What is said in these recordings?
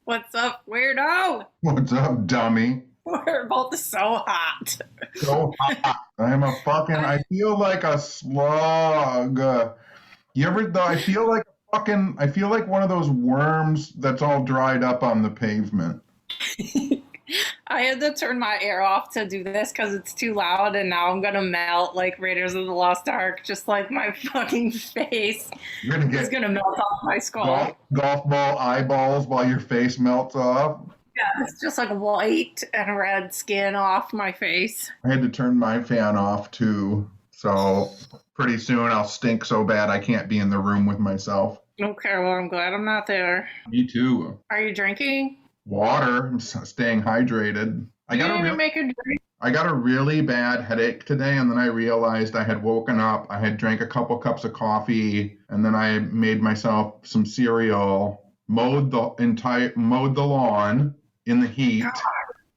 What's up, weirdo? What's up, dummy? We're both so hot. So hot. I feel like a slug. You ever though? I feel like one of those worms that's all dried up on the pavement. I had to turn my air off to do this because it's too loud, and now I'm gonna melt like Raiders of the Lost Ark, just like my fucking face. You're gonna It's get gonna melt off my skull. golf ball eyeballs while your face melts off. Yeah, it's just like white and red skin off my face. I had to turn my fan off too, so pretty soon I'll stink so bad I can't be in the room with myself. Okay, well, I'm glad I'm not there. Me too. Are you drinking? Water. I'm staying hydrated. I got a really bad headache today, and then I realized I had woken up, I had drank a couple cups of coffee, and then I made myself some cereal, mowed the lawn in the heat. God,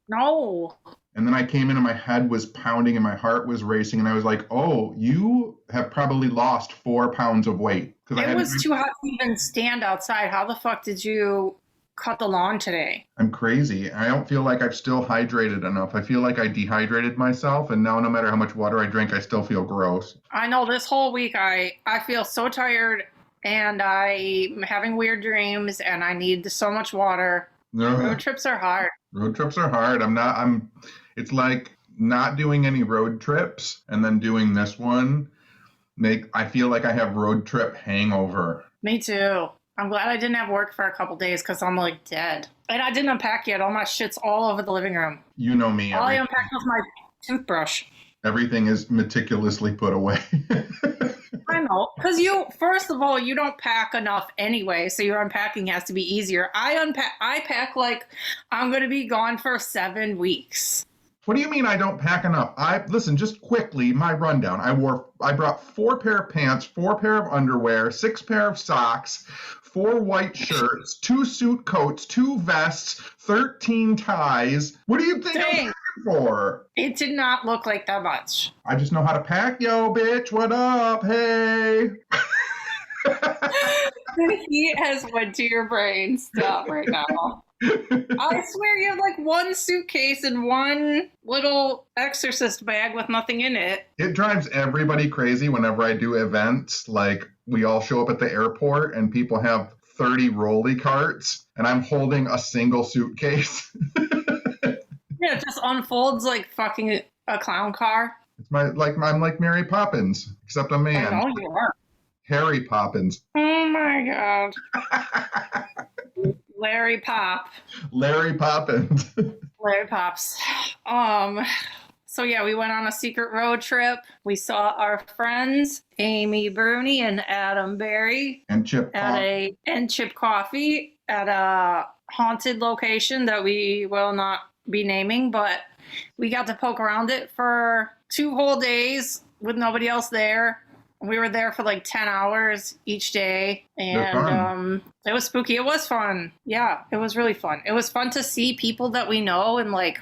no. And then I came in and my head was pounding and my heart was racing, and I was like, "Oh, you have probably lost 4 pounds of weight." It was too hot to even stand outside. How the fuck did you cut the lawn today? I'm crazy. I don't feel like I've still hydrated enough. I feel like I dehydrated myself, and now no matter how much water I drink, I still feel gross. I know this whole week I feel so tired, and I'm having weird dreams, and I need so much water. Road trips are hard. Road trips are hard. It's like not doing any road trips and then doing this one. I feel like I have road trip hangover. Me too. I'm glad I didn't have work for a couple days because I'm like dead. And I didn't unpack yet. All my shit's all over the living room. You know me. All I unpacked was my toothbrush. Everything is meticulously put away. I know. Because first of all, you don't pack enough anyway, so your unpacking has to be easier. I pack like I'm going to be gone for 7 weeks. What do you mean I don't pack enough? Listen, just quickly, my rundown. I brought 4 pair of pants, 4 pair of underwear, 6 pair of socks, 4 white shirts, 2 suit coats, 2 vests, 13 ties. What do you think I'm packing for? It did not look like that much. I just know how to pack, yo, bitch. What up? Hey. The heat has went to your brain. Stop right now. I swear you have like 1 suitcase and 1 little exorcist bag with nothing in it. It drives everybody crazy whenever I do events. Like, we all show up at the airport and people have 30 rolly carts and I'm holding a single suitcase. Yeah, it just unfolds like fucking a clown car. I'm like Mary Poppins, except a man. I know you are. Harry Poppins. Oh my god. Larry Pop. Larry Poppins. Larry Pops. So yeah, we went on a secret road trip. We saw our friends, Amy Bruni and Adam Berry. And Chip Coffee at a haunted location that we will not be naming, but we got to poke around it for 2 whole days with nobody else there. We were there for like 10 hours each day, and it was spooky. It was fun. Yeah, it was really fun. It was fun to see people that we know, and like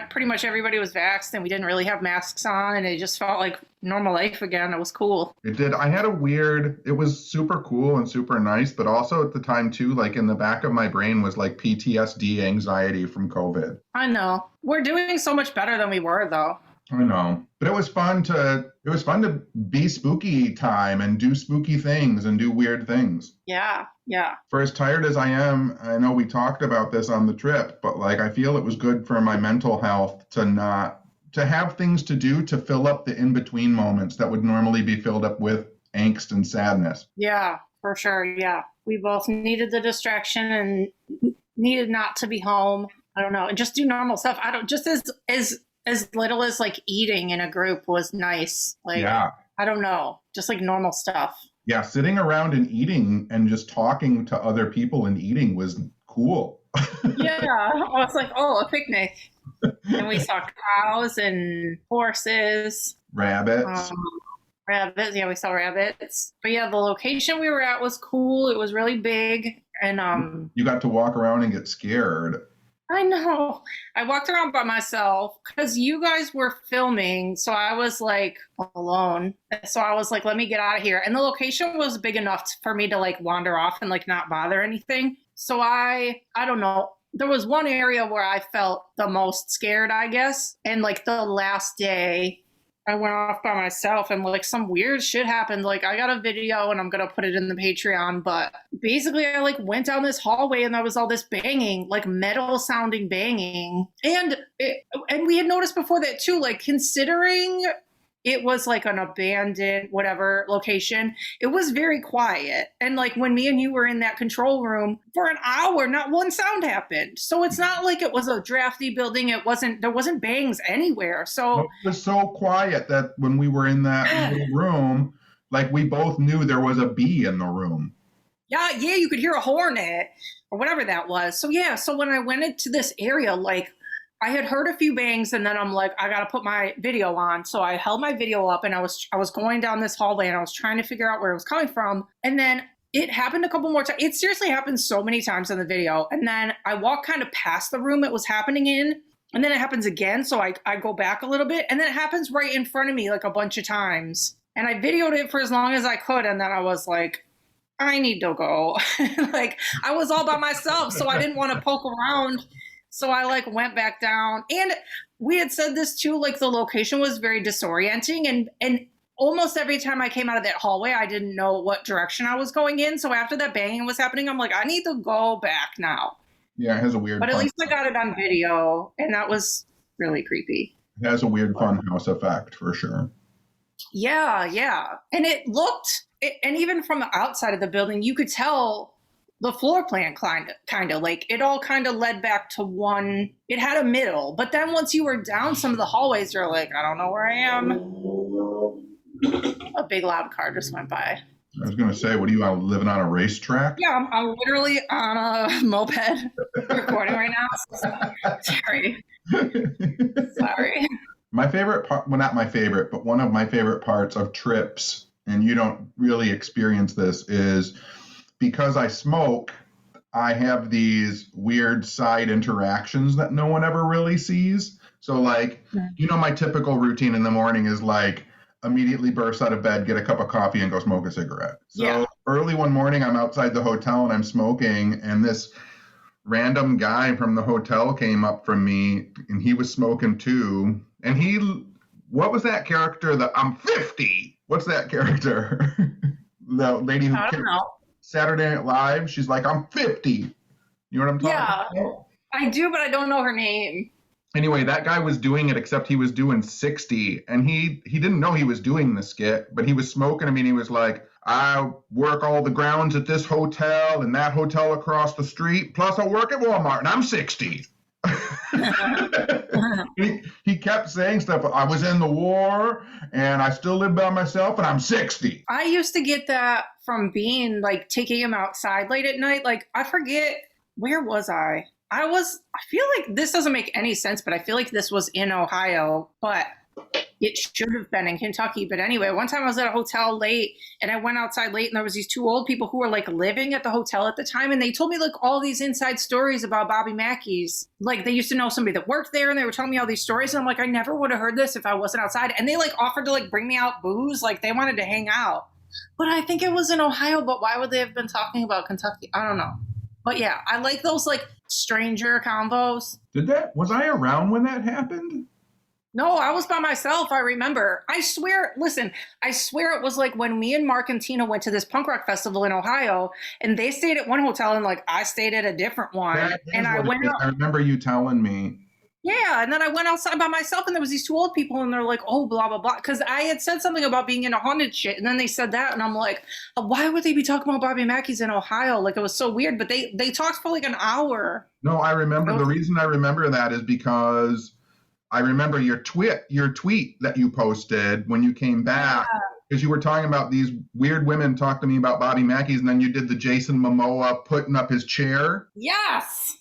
pretty much everybody was vaxxed, and we didn't really have masks on, and it just felt like normal life again. It was cool. It did. It was super cool and super nice, but also at the time too, like in the back of my brain was like PTSD anxiety from COVID. I know. We're doing so much better than we were though. I know, but it was fun to be spooky time and do spooky things and do weird things. Yeah. For as tired as I am, I know we talked about this on the trip, but like I feel it was good for my mental health to have things to do to fill up the in-between moments that would normally be filled up with angst and sadness. Yeah, for sure. Yeah, we both needed the distraction and needed not to be home. I don't know, and just do normal stuff. As little as like eating in a group was nice. Like, yeah. I don't know, just like normal stuff. Yeah, sitting around and eating and just talking to other people and eating was cool. Yeah, I was like, a picnic. And we saw cows and horses. Rabbits. Yeah, we saw rabbits. But yeah, the location we were at was cool. It was really big. And you got to walk around and get scared. I know. I walked around by myself because you guys were filming. So I was like alone. So I was like, let me get out of here. And the location was big enough for me to like wander off and like not bother anything. So I don't know. There was one area where I felt the most scared, I guess. And like the last day, I went off by myself and like some weird shit happened. Like I got a video and I'm going to put it in the Patreon, but basically I like went down this hallway and there was all this banging, like metal sounding banging. And we had noticed before that too, like considering it was like an abandoned whatever location, it was very quiet. And like when me and you were in that control room for an hour, not one sound happened. So it's not like it was a drafty building. There wasn't bangs anywhere. So it was so quiet that when we were in that little room, like we both knew there was a bee in the room. Yeah, you could hear a hornet or whatever that was. So yeah, so when I went into this area, like I had heard a few bangs and then I'm like, I got to put my video on. So I held my video up and I was going down this hallway and I was trying to figure out where it was coming from. And then it happened a couple more times. It seriously happened so many times in the video. And then I walk kind of past the room it was happening in. And then it happens again. So I go back a little bit and then it happens right in front of me like a bunch of times. And I videoed it for as long as I could. And then I was like, I need to go. Like I was all by myself. So I didn't want to poke around. So I like went back down and we had said this too, like the location was very disorienting and almost every time I came out of that hallway, I didn't know what direction I was going in. So after that banging was happening, I'm like, I need to go back now. Yeah, it has a weird But at least I got it on video and that was really creepy. It has a weird funhouse effect for sure. Yeah. And and even from the outside of the building, you could tell the floor plan kind of like it all kind of led back to one. It had a middle, but then once you were down some of the hallways, you're like, I don't know where I am. A big loud car just went by. I was going to say, what are you living on a racetrack? Yeah, I'm literally on a moped recording right now. Sorry. My favorite part, well, not my favorite, but one of my favorite parts of trips, and you don't really experience this, is because I smoke, I have these weird side interactions that no one ever really sees. So like, my typical routine in the morning is like immediately burst out of bed, get a cup of coffee and go smoke a cigarette. So early one morning, I'm outside the hotel and I'm smoking and this random guy from the hotel came up from me and he was smoking too. And what was that character? I'm 50. What's that character? The lady who I don't know. Saturday Night Live, she's like, I'm 50. You know what I'm talking about? I do, but I don't know her name. Anyway, that guy was doing it, except he was doing 60. And he didn't know he was doing the skit, but he was smoking. I mean, he was like, I work all the grounds at this hotel and that hotel across the street. Plus, I work at Walmart, and I'm 60. He kept saying stuff. I was in the war and I still live by myself and I'm 60. I used to get that from being like taking him outside late at night. Like I forget, where was I? I feel like this doesn't make any sense, but I feel like this was in Ohio, but it should have been in Kentucky. But anyway, one time I was at a hotel late and I went outside late and there was these two old people who were like living at the hotel at the time. And they told me like all these inside stories about Bobby Mackey's. Like they used to know somebody that worked there and they were telling me all these stories. And I'm like, I never would have heard this if I wasn't outside. And they like offered to like bring me out booze. Like they wanted to hang out. But I think it was in Ohio. But why would they have been talking about Kentucky? I don't know. But yeah, I like those like stranger combos. Was I around when that happened? No, I was by myself. I remember. I swear it was like when me and Mark and Tina went to this punk rock festival in Ohio and they stayed at one hotel and like I stayed at a different one. And I went out. I remember you telling me. Yeah. And then I went outside by myself and there was these two old people and they're like, oh, blah, blah, blah. Cause I had said something about being in a haunted shit. And then they said that. And I'm like, why would they be talking about Bobby Mackey's in Ohio? Like it was so weird, but they talked for like an hour. No, I remember. The reason I remember that is because I remember your tweet that you posted when you came back, because you were talking about these weird women talk to me about Bobby Mackey's, and then you did the Jason Momoa putting up his chair. Yes.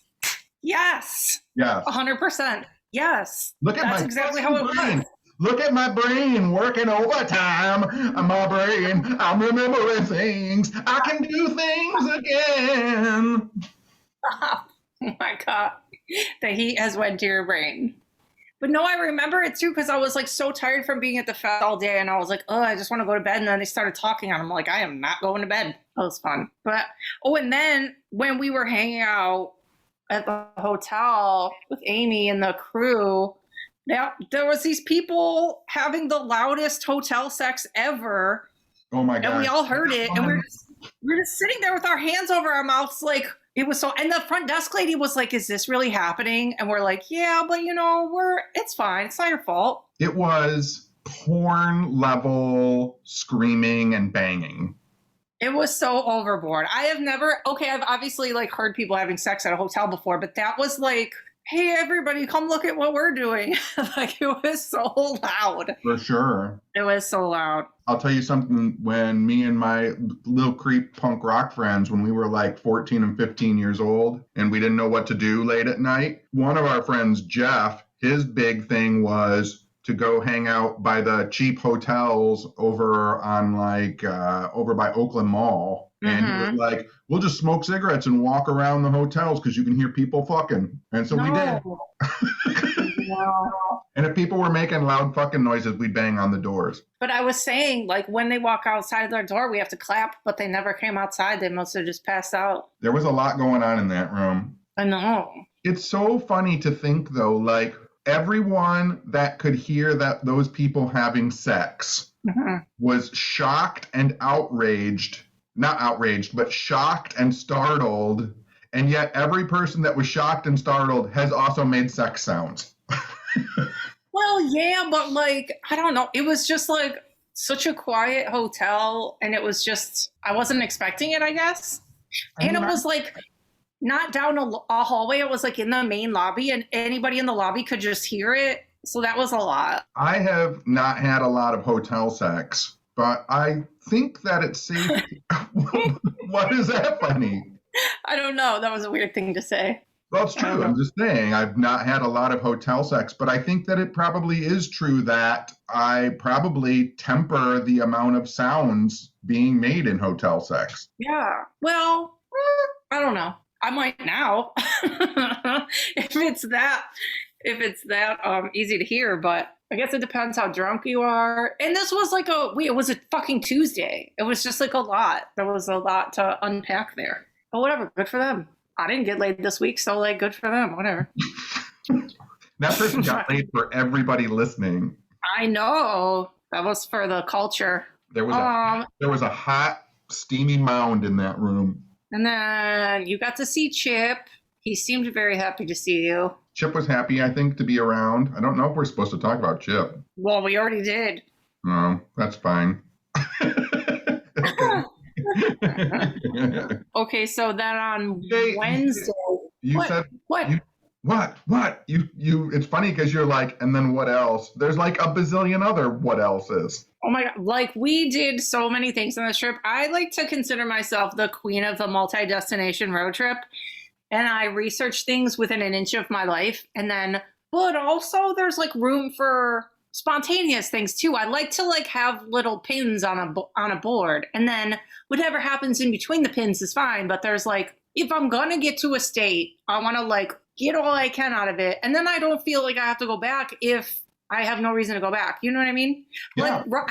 100%. Yes. That's exactly how it was. Look at my brain working overtime. My brain, I'm remembering things. I can do things again. Oh my God. The heat has went to your brain. But no, I remember it too because I was like so tired from being at the fest all day, and I was like, oh, I just want to go to bed. And then they started talking, and I'm like, I am not going to bed. That was fun. But and then when we were hanging out at the hotel with Amy and the crew, there was these people having the loudest hotel sex ever. Oh my god! And we all heard it, and we're just sitting there with our hands over our mouths, like. It was so, and the front desk lady was like, is this really happening? And we're like, yeah, but it's fine. It's not your fault. It was porn level screaming and banging. It was so overboard. I've obviously like heard people having sex at a hotel before, but that was like, hey, everybody, come look at what we're doing. Like, it was so loud. For sure. It was so loud. I'll tell you something. When me and my little creep punk rock friends, when we were like 14 and 15 years old, and we didn't know what to do late at night, one of our friends, Jeff, his big thing was to go hang out by the cheap hotels over on over by Oakland Mall. And he was like, we'll just smoke cigarettes and walk around the hotels because you can hear people fucking. And so we did. No. And if people were making loud fucking noises, we'd bang on the doors. But I was saying, like, when they walk outside their door, we have to clap, but they never came outside. They must have just passed out. There was a lot going on in that room. I know. It's so funny to think, though, like, everyone that could hear those people having sex was shocked and outraged. Not outraged, but shocked and startled. And yet every person that was shocked and startled has also made sex sounds. Well, yeah, but like, I don't know. It was just like such a quiet hotel. And it was just, I wasn't expecting it, I guess. And it was like not down a hallway. It was like in the main lobby, and anybody in the lobby could just hear it. So that was a lot. I have not had a lot of hotel sex, but I think that it's safe. What is that funny? I don't know. That was a weird thing to say. Well, it's true. I'm just saying I've not had a lot of hotel sex, but I think that it probably is true that I probably temper the amount of sounds being made in hotel sex. Yeah. Well, I don't know. I might now if it's that easy to hear, but I guess it depends how drunk you are. And this was like it was a fucking Tuesday. It was just like a lot. There was a lot to unpack there. But whatever, good for them. I didn't get laid this week, so like good for them, whatever. That person got laid for everybody listening. I know. That was for the culture. There was a hot, steamy mound in that room. And then you got to see Chip. He seemed very happy to see you. Chip was happy, I think, to be around. I don't know if we're supposed to talk about Chip. Well, we already did. No, that's fine. Okay, so then on Wednesday. You said what? What? You it's funny because you're like, and then what else? There's like a bazillion other what else's. Oh my God. Like, we did so many things on this trip. I like to consider myself the queen of the multi-destination road trip. And I research things within an inch of my life. But also there's like room for spontaneous things too. I like to like have little pins on a board. And then whatever happens in between the pins is fine. But there's like, if I'm going to get to a state, I want to like get all I can out of it. And then I don't feel like I have to go back if I have no reason to go back. You know what I mean? Yeah. Like,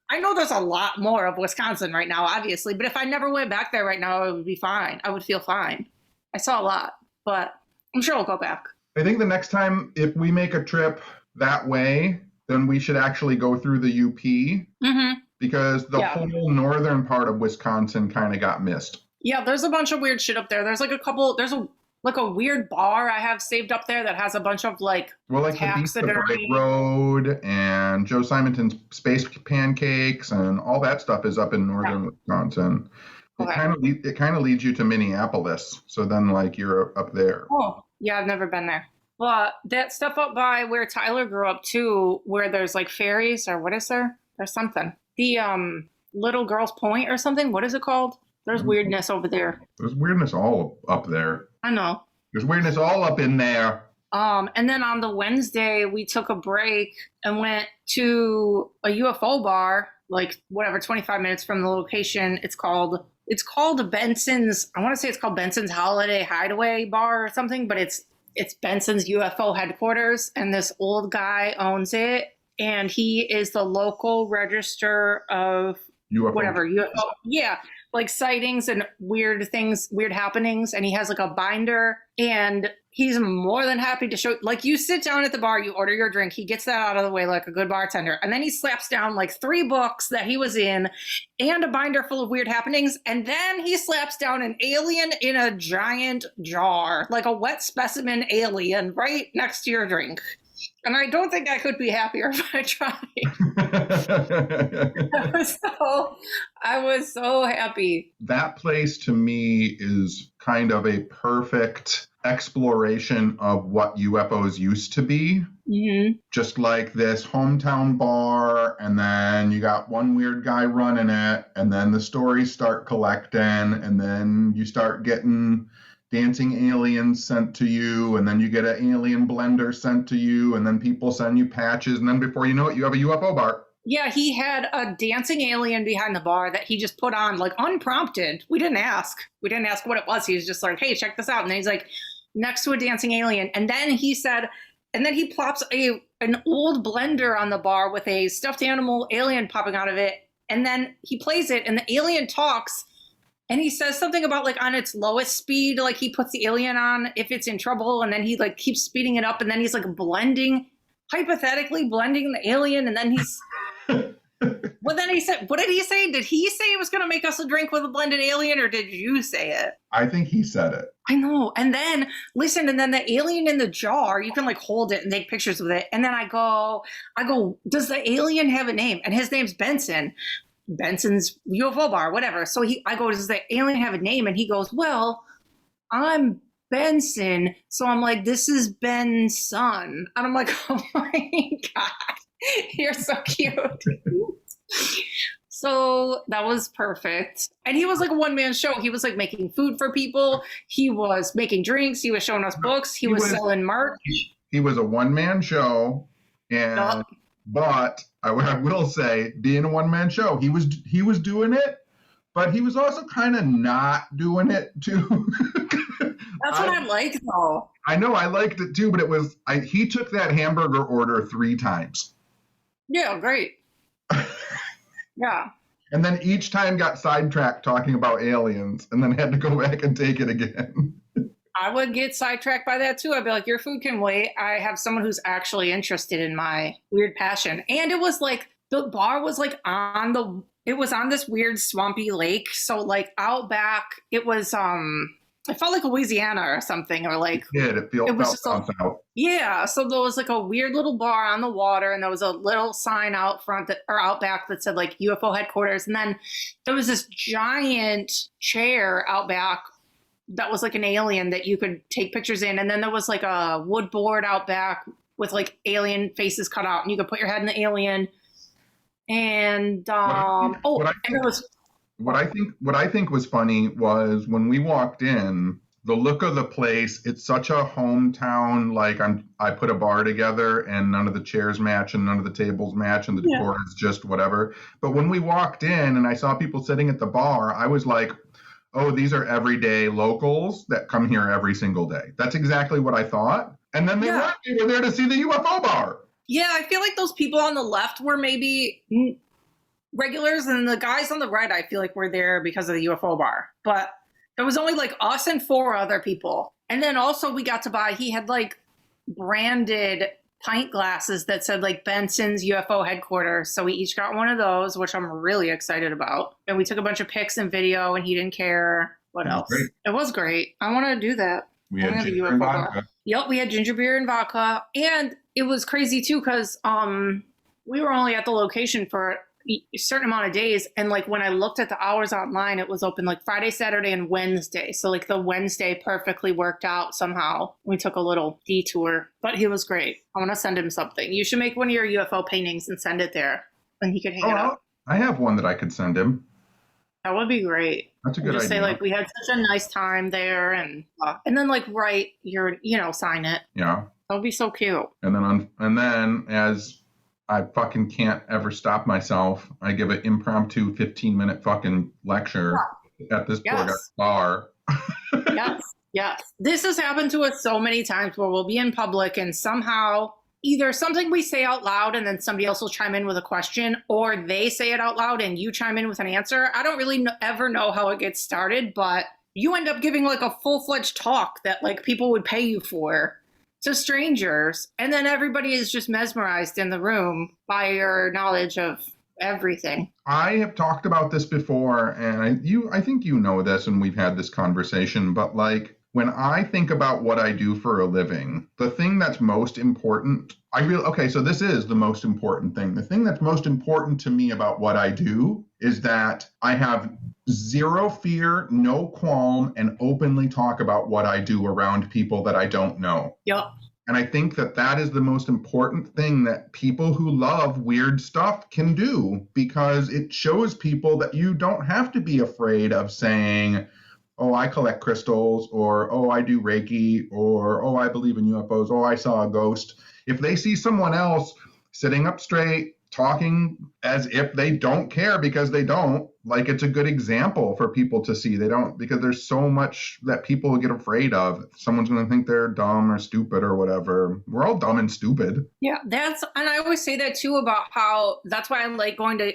I know there's a lot more of Wisconsin right now, obviously. But if I never went back there right now, it would be fine. I would feel fine. I saw a lot, but I'm sure I'll go back. I think the next time, if we make a trip that way, then we should actually go through the UP because the whole northern part of Wisconsin kind of got missed. Yeah, there's a bunch of weird shit up there. There's like a weird bar I have saved up there that has a bunch of like taxidermy. The Road and Joe Simonton's Space Pancakes and all that stuff is up in northern Wisconsin. It kind of leads you to Minneapolis. So then like you're up there. Oh, yeah, I've never been there. Well, that stuff up by where Tyler grew up too, where there's like ferries or what is there? There's something. The Little Girls Point or something. What is it called? There's weirdness over there. There's weirdness all up there. I know. There's weirdness all up in there. And then on the Wednesday, we took a break and went to a UFO bar, like whatever, 25 minutes from the location. It's called Benson's. I want to say it's called Benson's Holiday Hideaway Bar or something, but it's It's Benson's UFO headquarters, and this old guy owns it, and he is the local register of UFO. Whatever UFO, yeah, like sightings and weird things, weird happenings, and he has like a binder, and he's more than happy to show. Like, you sit down at the bar, you order your drink, he gets that out of the way like a good bartender, and then he slaps down like 3 books that he was in, and a binder full of weird happenings, and then he slaps down an alien in a giant jar, like a wet specimen alien, right next to your drink. And I don't think I could be happier if I tried. I was so happy. That place to me is kind of a perfect exploration of what UFOs used to be. Mm-hmm. Just like this hometown bar, and then you got one weird guy running it, and then the stories start collecting, and then you start getting dancing aliens sent to you, and then you get an alien blender sent to you, and then people send you patches, and then before you know it, you have a UFO bar. Yeah, he had a dancing alien behind the bar that he just put on, like, unprompted. We didn't ask. We didn't ask what it was. He was just like, hey, check this out. And then he's like, next to a dancing alien. And then he said, and then he plops an old blender on the bar with a stuffed animal alien popping out of it. And then he plays it, and the alien talks. And he says something about, like, on its lowest speed, like, he puts the alien on if it's in trouble, and then he, like, keeps speeding it up, and then he's, like, hypothetically blending the alien, and then he's... Well, then he said, what did he say? Did he say it was going to make us a drink with a blended alien, or did you say it? I think he said it. I know. And then, listen, and then the alien in the jar, you can, like, hold it and take pictures with it. And then I go, does the alien have a name? And his name's Benson. Benson's UFO bar, whatever. So I go, does the alien have a name? And he goes, well, I'm Benson. So I'm like, this is Ben's son. And I'm like, oh my God, you're so cute. So that was perfect. And he was like a one-man show. He was like making food for people. He was making drinks. He was showing us books. He was selling merch. He was a one-man show. And but I will say, being a one-man show, he was doing it, but he was also kind of not doing it too. That's what I like, though. I know, I liked it too, but he took that hamburger order 3 times. Yeah, great. Yeah. And then each time got sidetracked talking about aliens, and then had to go back and take it again. I would get sidetracked by that too. I'd be like, your food can wait. I have someone who's actually interested in my weird passion. And it was like, the bar was like it was on this weird swampy lake. So like out back, it was, it felt like Louisiana or something, or like, it was just out. Yeah. So there was like a weird little bar on the water, and there was a little sign out front or out back that said like UFO headquarters. And then there was this giant chair out back that was like an alien that you could take pictures in. And then there was like a wood board out back with like alien faces cut out, and you could put your head in the alien. And what I think was funny was when we walked in, the look of the place, it's such a hometown, like I put a bar together and none of the chairs match and none of the tables match and the decor is just whatever. But when we walked in and I saw people sitting at the bar, I was like, oh, these are everyday locals that come here every single day. That's exactly what I thought. And then they were there to see the UFO bar. Yeah, I feel like those people on the left were maybe regulars, and the guys on the right, I feel like, were there because of the UFO bar. But there was only like us and 4 other people. And then also we got to buy, he had like branded pint glasses that said like Benson's UFO headquarters. So we each got one of those, which I'm really excited about. And we took a bunch of pics and video, and he didn't care. What else? Great. It was great. I want to do that. We had ginger and vodka. Yep, we had ginger beer and vodka. And it was crazy too, because we were only at the location for a certain amount of days, and like when I looked at the hours online, it was open like Friday, Saturday, and Wednesday. So like the Wednesday perfectly worked out somehow. We took a little detour, but he was great. I want to send him something. You should make one of your UFO paintings and send it there, and he could hang it up. I have one that I could send him. That would be great. That's a good idea. Just say like we had such a nice time there, and then like write your, sign it. Yeah, that would be so cute. And then as I fucking can't ever stop myself, I give an impromptu 15-minute fucking lecture at this poor guy's bar. Yes, yes. This has happened to us so many times where we'll be in public and somehow either something we say out loud and then somebody else will chime in with a question, or they say it out loud and you chime in with an answer. I don't really ever know how it gets started, but you end up giving like a full-fledged talk that like people would pay you for to strangers. And then everybody is just mesmerized in the room by your knowledge of everything. I have talked about this before, and I think you know this, and we've had this conversation, but like when I think about what I do for a living, the thing that's most important, so this is the most important thing. The thing that's most important to me about what I do is that I have zero fear, no qualm, and openly talk about what I do around people that I don't know. Yep. And I think that that is the most important thing that people who love weird stuff can do, because it shows people that you don't have to be afraid of saying, oh, I collect crystals, or, oh, I do Reiki, or, oh, I believe in UFOs, oh, I saw a ghost. If they see someone else sitting up straight, talking as if they don't care because they don't, like it's a good example for people to see. They don't, because there's so much that people get afraid of. Someone's going to think they're dumb or stupid or whatever. We're all dumb and stupid. Yeah, and I always say that too about how that's why I like going to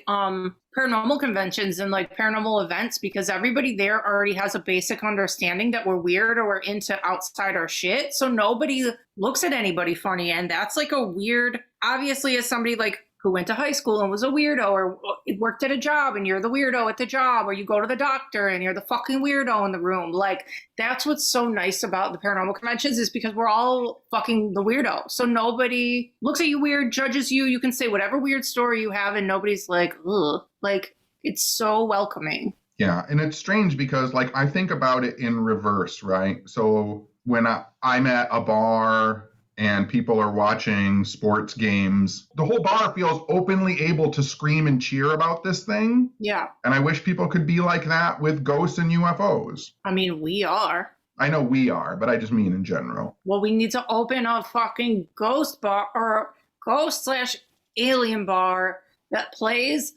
paranormal conventions and like paranormal events, because everybody there already has a basic understanding that we're weird or we're into outsider shit. So nobody looks at anybody funny. And that's like a weird, obviously, as somebody like who went to high school and was a weirdo, or worked at a job and you're the weirdo at the job, or you go to the doctor and you're the fucking weirdo in the room. Like, that's what's so nice about the paranormal conventions, is because we're all fucking the weirdo. So nobody looks at you weird, judges you. You can say whatever weird story you have and nobody's like, ugh. Like, it's so welcoming. Yeah, and it's strange because like I think about it in reverse, right? So when I'm at a bar and people are watching sports games, the whole bar feels openly able to scream and cheer about this thing. Yeah. And I wish people could be like that with ghosts and UFOs. I mean, we are. I know we are, but I just mean in general. Well, we need to open a fucking ghost bar or ghost/alien bar that plays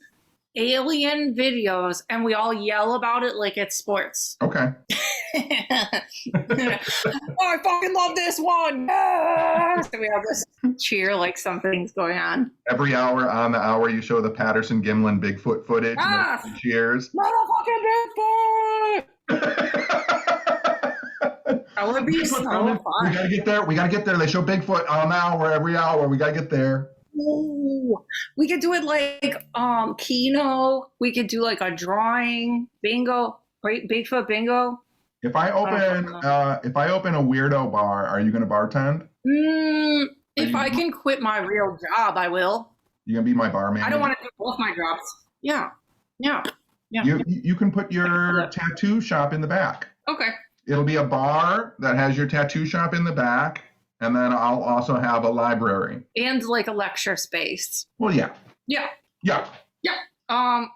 alien videos and we all yell about it like it's sports. Okay. Oh, I fucking love this one. Ah! So we have this cheer like something's going on. Every hour on the hour you show the Patterson Gimlin Bigfoot footage and cheers. Motherfucking Bigfoot! That would be so fun. We gotta get there. We gotta get there. They show Bigfoot on the hour every hour. We gotta get there. Ooh, we could do it like Keno. We could do like a drawing bingo, Bigfoot bingo. If I open a weirdo bar, are you gonna bartend? If I can quit my real job, I will. You gonna be my barman? I don't want to do both my jobs. Yeah. You can put your tattoo shop in the back. Okay. It'll be a bar that has your tattoo shop in the back. And then I'll also have a library. And like a lecture space. Well, yeah. Yeah.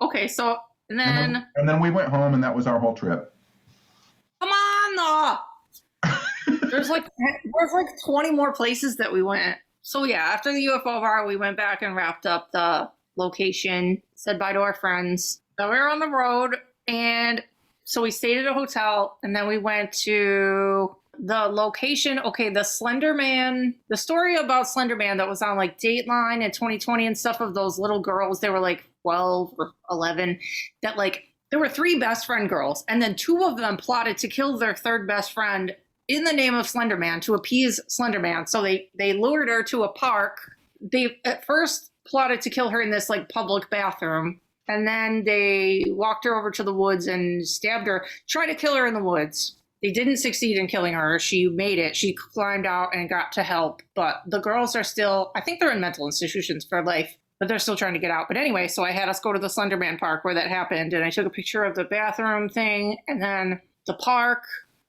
Okay, so, and then we went home and that was our whole trip. Come on, There's like 20 more places that we went. So yeah, after the UFO bar, we went back and wrapped up the location, said bye to our friends. So we were on the road, and so we stayed at a hotel, and then we went to the location. Okay, the Slenderman, the story about Slenderman that was on like Dateline in 2020 and stuff, of those little girls, they were like 12 or 11, that like there were 3 best friend girls, and then 2 of them plotted to kill their third best friend in the name of Slenderman to appease Slenderman. So they lured her to a park. They at first plotted to kill her in this like public bathroom, and then they walked her over to the woods and stabbed her, tried to kill her in the woods. They didn't succeed in killing her. She made it. She climbed out and got to help. But the girls are still, I think they're in mental institutions for life, but they're still trying to get out. But anyway, so I had us go to the Slenderman park where that happened. And I took a picture of the bathroom thing and then the park.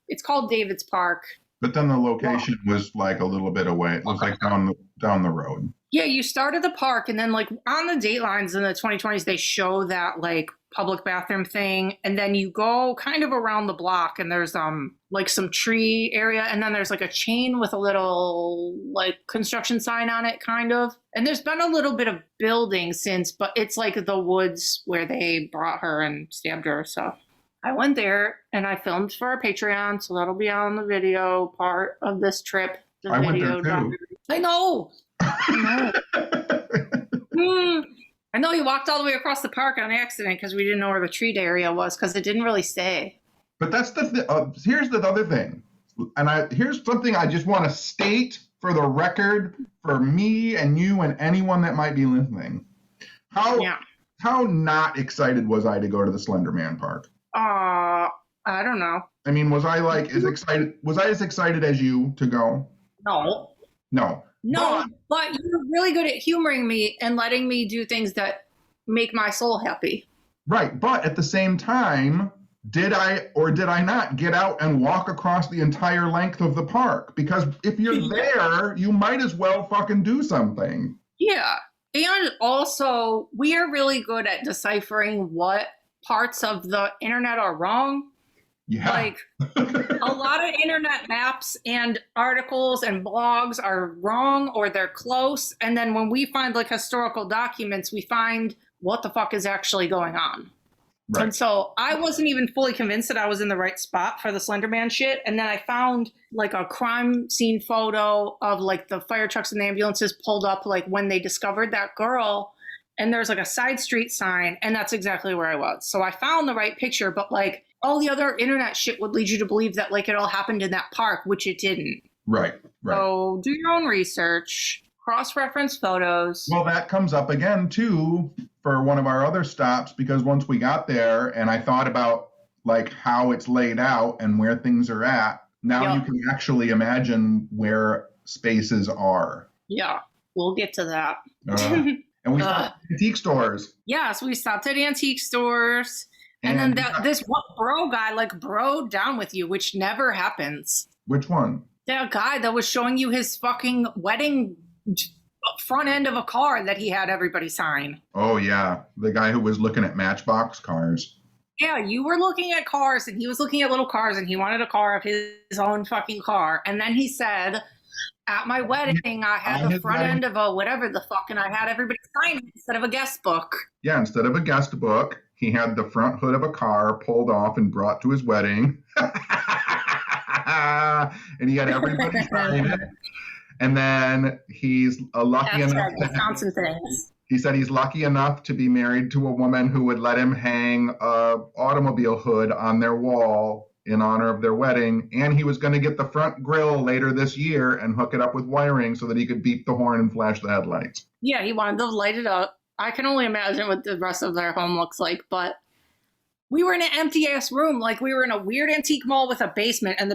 It's called David's Park. But then the location was like a little bit away. It was like down the road. Yeah, you start at the park, and then like on the Datelines in the 2020s, they show that like public bathroom thing, and then you go kind of around the block, and there's like some tree area, and then there's like a chain with a little like construction sign on it, kind of. And there's been a little bit of building since, but it's like the woods where they brought her and stabbed her. So I went there and I filmed for our Patreon, so that'll be on the video part of this trip. I went there too. I know. I know you walked all the way across the park on accident because we didn't know where the treat area was because it didn't really stay. But that's here's the other thing. And here's something I just want to state for the record for me and you and anyone that might be listening. How not excited was I to go to the Slenderman park? I don't know. I mean, was I as excited as you to go? No. But you're really good at humoring me and letting me do things that make my soul happy. Right, but at the same time, did I or did I not get out and walk across the entire length of the park? Because if you're there, you might as well fucking do something. Yeah. And also, we are really good at deciphering what parts of the internet are wrong. Yeah. Like, a lot of internet maps and articles and blogs are wrong or they're close. And then when we find like historical documents, we find what the fuck is actually going on. Right. And so I wasn't even fully convinced that I was in the right spot for the Slenderman shit. And then I found like a crime scene photo of like the fire trucks and the ambulances pulled up like when they discovered that girl. And there's like a side street sign. And that's exactly where I was. So I found the right picture. But like all the other internet shit would lead you to believe that like it all happened in that park, which it didn't. Right. So do your own research, cross-reference photos. Well, that comes up again too for one of our other stops, because once we got there and I thought about like how it's laid out and where things are at, now you can actually imagine where spaces are. Yeah, we'll get to that. And we stopped at antique stores. Yes, we stopped at antique stores. And then this one bro guy like broed down with you, which never happens. Which one? That guy that was showing you his fucking wedding front end of a car that he had everybody sign. Oh, yeah. The guy who was looking at Matchbox cars. Yeah, you were looking at cars and he was looking at little cars and he wanted a car of his own fucking car. And then he said, at my wedding, I had the front end of a whatever the fuck, and I had everybody sign it instead of a guest book. Yeah, instead of a guest book, he had the front hood of a car pulled off and brought to his wedding. And he had everybody sign it. And then he's lucky enough. Wisconsin things. He said he's lucky enough to be married to a woman who would let him hang a automobile hood on their wall in honor of their wedding. And he was going to get the front grille later this year and hook it up with wiring so that he could beep the horn and flash the headlights. Yeah, he wanted to light it up. I can only imagine what the rest of their home looks like, but we were in an empty-ass room. Like, we were in a weird antique mall with a basement, and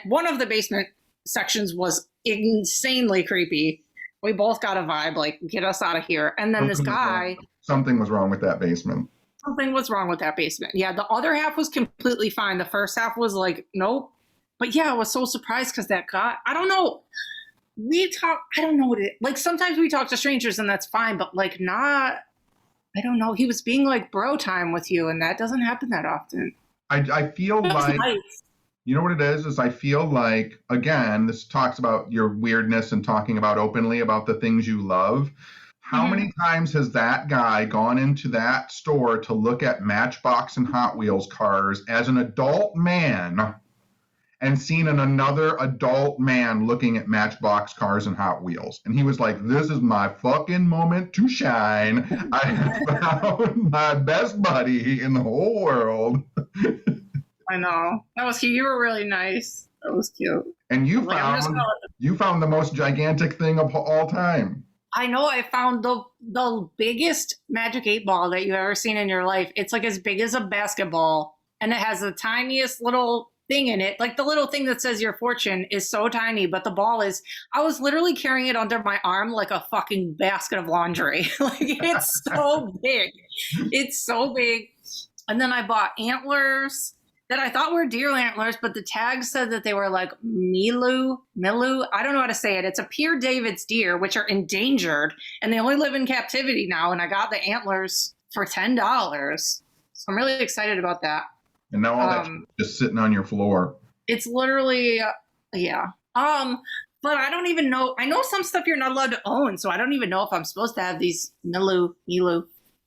one of the basement sections was insanely creepy. We both got a vibe, like, get us out of here. And then this guy... Something was wrong with that basement. Something was wrong with that basement. Yeah, the other half was completely fine. The first half was like, nope. But yeah, I was so surprised because that guy... I don't know. I don't know what it... Like, sometimes we talk to strangers and that's fine, but like not... I don't know. He was being like bro time with you, and that doesn't happen that often. I feel like... Nice. You know what it is I feel like, again, this talks about your weirdness and talking about openly about the things you love. How many times has that guy gone into that store to look at Matchbox and Hot Wheels cars as an adult man and seen another adult man looking at Matchbox cars and Hot Wheels? And he was like, this is my fucking moment to shine. I have found my best buddy in the whole world. I know. That was cute. You were really nice. That was cute. And you found the most gigantic thing of all time. I know. I found the biggest Magic 8 ball that you've ever seen in your life. It's like as big as a basketball, and it has the tiniest little thing in it. Like the little thing that says your fortune is so tiny, but the ball is... I was literally carrying it under my arm like a fucking basket of laundry. Like, it's so big. It's so big. And then I bought antlers that I thought were deer antlers, but the tag said that they were like Milu. I don't know how to say it. It's a Pierre David's deer, which are endangered, and they only live in captivity now. And I got the antlers for $10. So I'm really excited about that. And now all that's just sitting on your floor. It's literally, yeah. But I don't even know. I know some stuff you're not allowed to own, so I don't even know if I'm supposed to have these Milu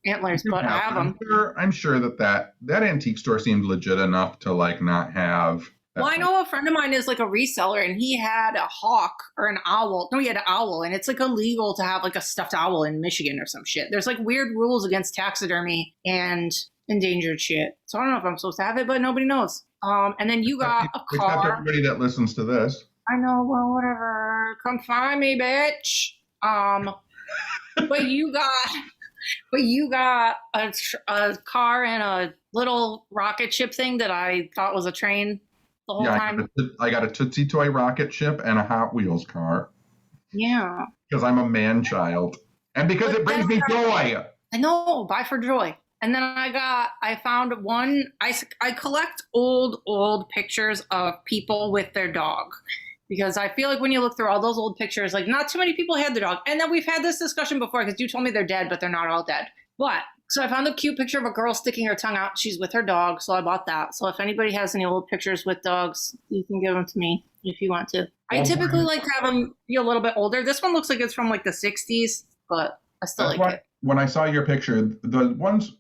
antlers, but I have them. I'm sure that antique store seemed legit enough to like not have. Well, I know a friend of mine is like a reseller, and he had a hawk or an owl. No, he had an owl, and it's like illegal to have like a stuffed owl in Michigan or some shit. There's like weird rules against taxidermy and endangered shit. So I don't know if I'm supposed to have it, but nobody knows. And then you got a car. Except everybody that listens to this. I know, well, whatever. Come find me, bitch. But you got a car and a little rocket ship thing that I thought was a train the whole time. I got a Tootsie Toy rocket ship and a Hot Wheels car. Yeah. Because I'm a man-child. And because it brings me joy. I know, buy for joy. And then I found one, I collect old pictures of people with their dog. Because I feel like when you look through all those old pictures, like not too many people had their dog. And then we've had this discussion before because you told me they're dead, but they're not all dead. But so I found a cute picture of a girl sticking her tongue out. She's with her dog, so I bought that. So if anybody has any old pictures with dogs, you can give them to me if you want to. I typically like to have them be a little bit older. This one looks like it's from like the 60s, but I still like it. When I saw your picture, the ones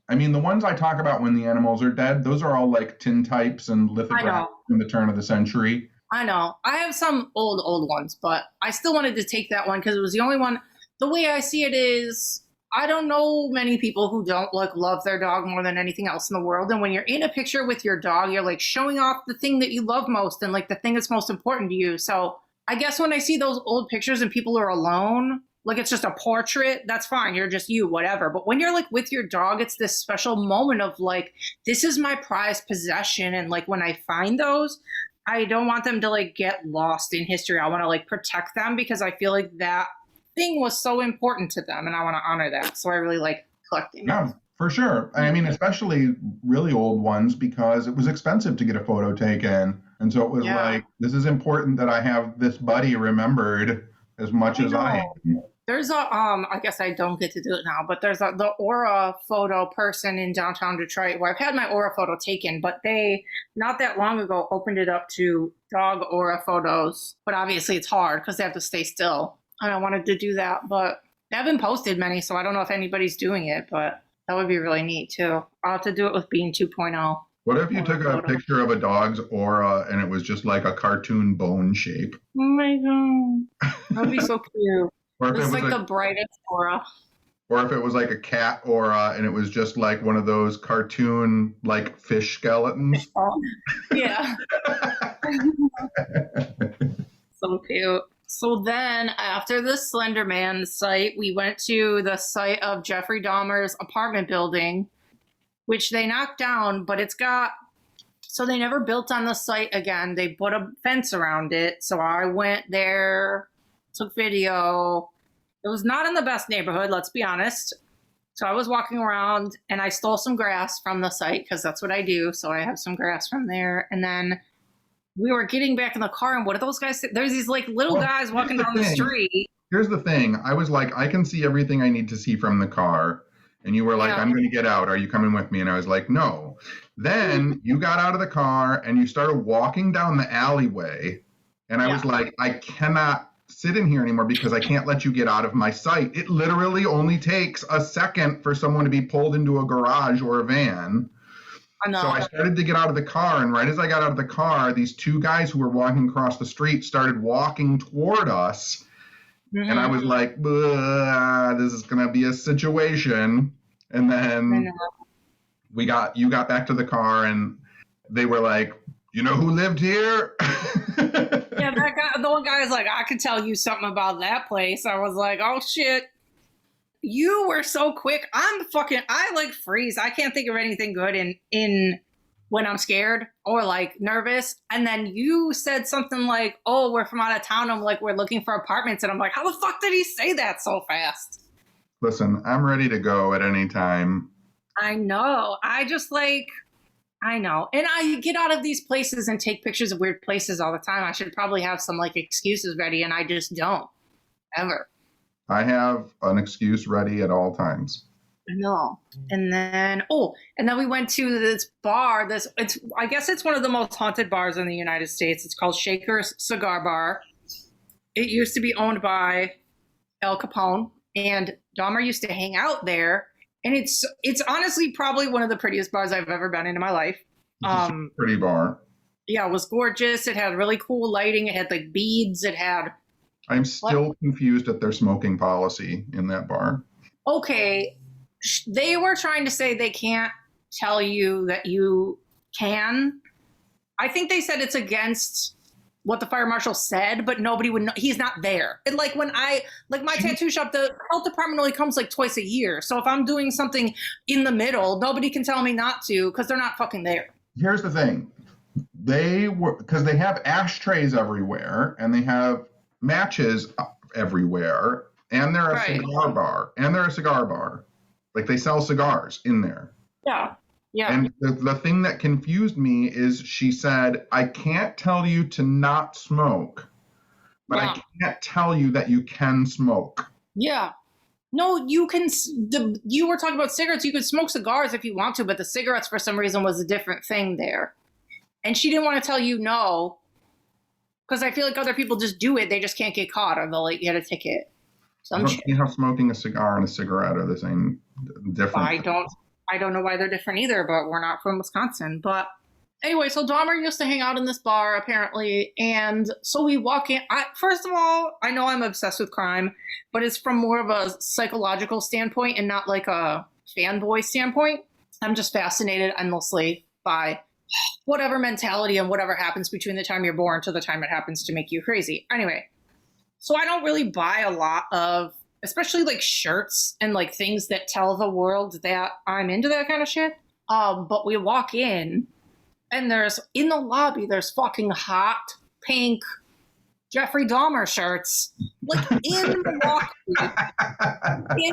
I talk about when the animals are dead, those are all like tintypes and lithographs from the turn of the century. I know. I have some old ones, but I still wanted to take that one because it was the only one. The way I see it is, I don't know many people who don't like love their dog more than anything else in the world. And when you're in a picture with your dog, you're like showing off the thing that you love most and like the thing that's most important to you. So I guess when I see those old pictures and people are alone, like it's just a portrait, that's fine. You're just you, whatever. But when you're like with your dog, it's this special moment of like, this is my prized possession. And like when I find those, I don't want them to like get lost in history. I want to like protect them because I feel like that thing was so important to them and I want to honor that. So I really like collecting them. Yeah, for sure. I mean, especially really old ones because it was expensive to get a photo taken. And so it was like, this is important that I have this buddy remembered as much as I am. There's a, I guess I don't get to do it now, but there's the Aura photo person in downtown Detroit where I've had my Aura photo taken, but they, not that long ago, opened it up to dog Aura photos. But obviously it's hard because they have to stay still. And I wanted to do that, but they haven't posted many, so I don't know if anybody's doing it, but that would be really neat too. I'll have to do it with Bean 2.0. What if you took a picture of a dog's aura and it was just like a cartoon bone shape? Oh my God. That'd be so cute. Or if it was like the brightest aura. Or if it was like a cat aura and it was just like one of those cartoon like fish skeletons. Yeah. So cute. So then after the Slenderman site, we went to the site of Jeffrey Dahmer's apartment building, which they knocked down, but so they never built on the site again. They put a fence around it. So I went there, took video. It was not in the best neighborhood, let's be honest. So I was walking around and I stole some grass from the site because that's what I do. So I have some grass from there. And then we were getting back in the car and what are those guys? There's these like little guys walking down the street. Here's the thing. I was like, I can see everything I need to see from the car. And you were like, I'm going to get out. Are you coming with me? And I was like, no. Then you got out of the car and you started walking down the alleyway. And I was like, I cannot sit in here anymore because I can't let you get out of my sight. It literally only takes a second for someone to be pulled into a garage or a van. So I started to get out of the car, and right as I got out of the car, these two guys who were walking across the street started walking toward us. Mm-hmm. And I was like, this is going to be a situation. And then you got back to the car, and they were like, you know who lived here? Yeah, that guy, the one guy's like, I could tell you something about that place. I was like, oh, shit. You were so quick. I like freeze. I can't think of anything good in when I'm scared or like nervous. And then you said something like, oh, we're from out of town. I'm like, we're looking for apartments. And I'm like, how the fuck did he say that so fast? Listen, I'm ready to go at any time. I know. I know. And I get out of these places and take pictures of weird places all the time. I should probably have some like excuses ready and I just don't ever. I have an excuse ready at all times. No. And then we went to this bar. I guess it's one of the most haunted bars in the United States. It's called Shaker's Cigar Bar. It used to be owned by Capone, and Dahmer used to hang out there. And it's honestly probably one of the prettiest bars I've ever been in my life. Pretty bar. Yeah, it was gorgeous. It had really cool lighting. It had like beads. It had. I'm still confused at their smoking policy in that bar. Okay, they were trying to say they can't tell you that you can. I think they said it's against what the fire marshal said, but nobody would know. He's not there. And like when my tattoo shop, the health department only comes like twice a year. So if I'm doing something in the middle, nobody can tell me not to because they're not fucking there. Here's the thing. Because they have ashtrays everywhere and they have matches everywhere and they're a cigar bar. Like they sell cigars in there. Yeah. Yeah. And the thing that confused me is she said, I can't tell you to not smoke, but I can't tell you that you can smoke. Yeah. No, you can. You were talking about cigarettes. You could smoke cigars if you want to, but the cigarettes for some reason was a different thing there. And she didn't want to tell you no, because I feel like other people just do it. They just can't get caught or they'll let you get a ticket. I don't see how smoking a cigar and a cigarette are the same different. I don't know why they're different either, but we're not from Wisconsin. But anyway, so Dahmer used to hang out in this bar, apparently. And so we walk in. First of all, I know I'm obsessed with crime, but it's from more of a psychological standpoint and not like a fanboy standpoint. I'm just fascinated endlessly by whatever mentality and whatever happens between the time you're born to the time it happens to make you crazy. Anyway, so I don't really buy a lot of, especially like shirts and like things that tell the world that I'm into that kind of shit. But we walk in and in the lobby, there's fucking hot pink Jeffrey Dahmer shirts, like in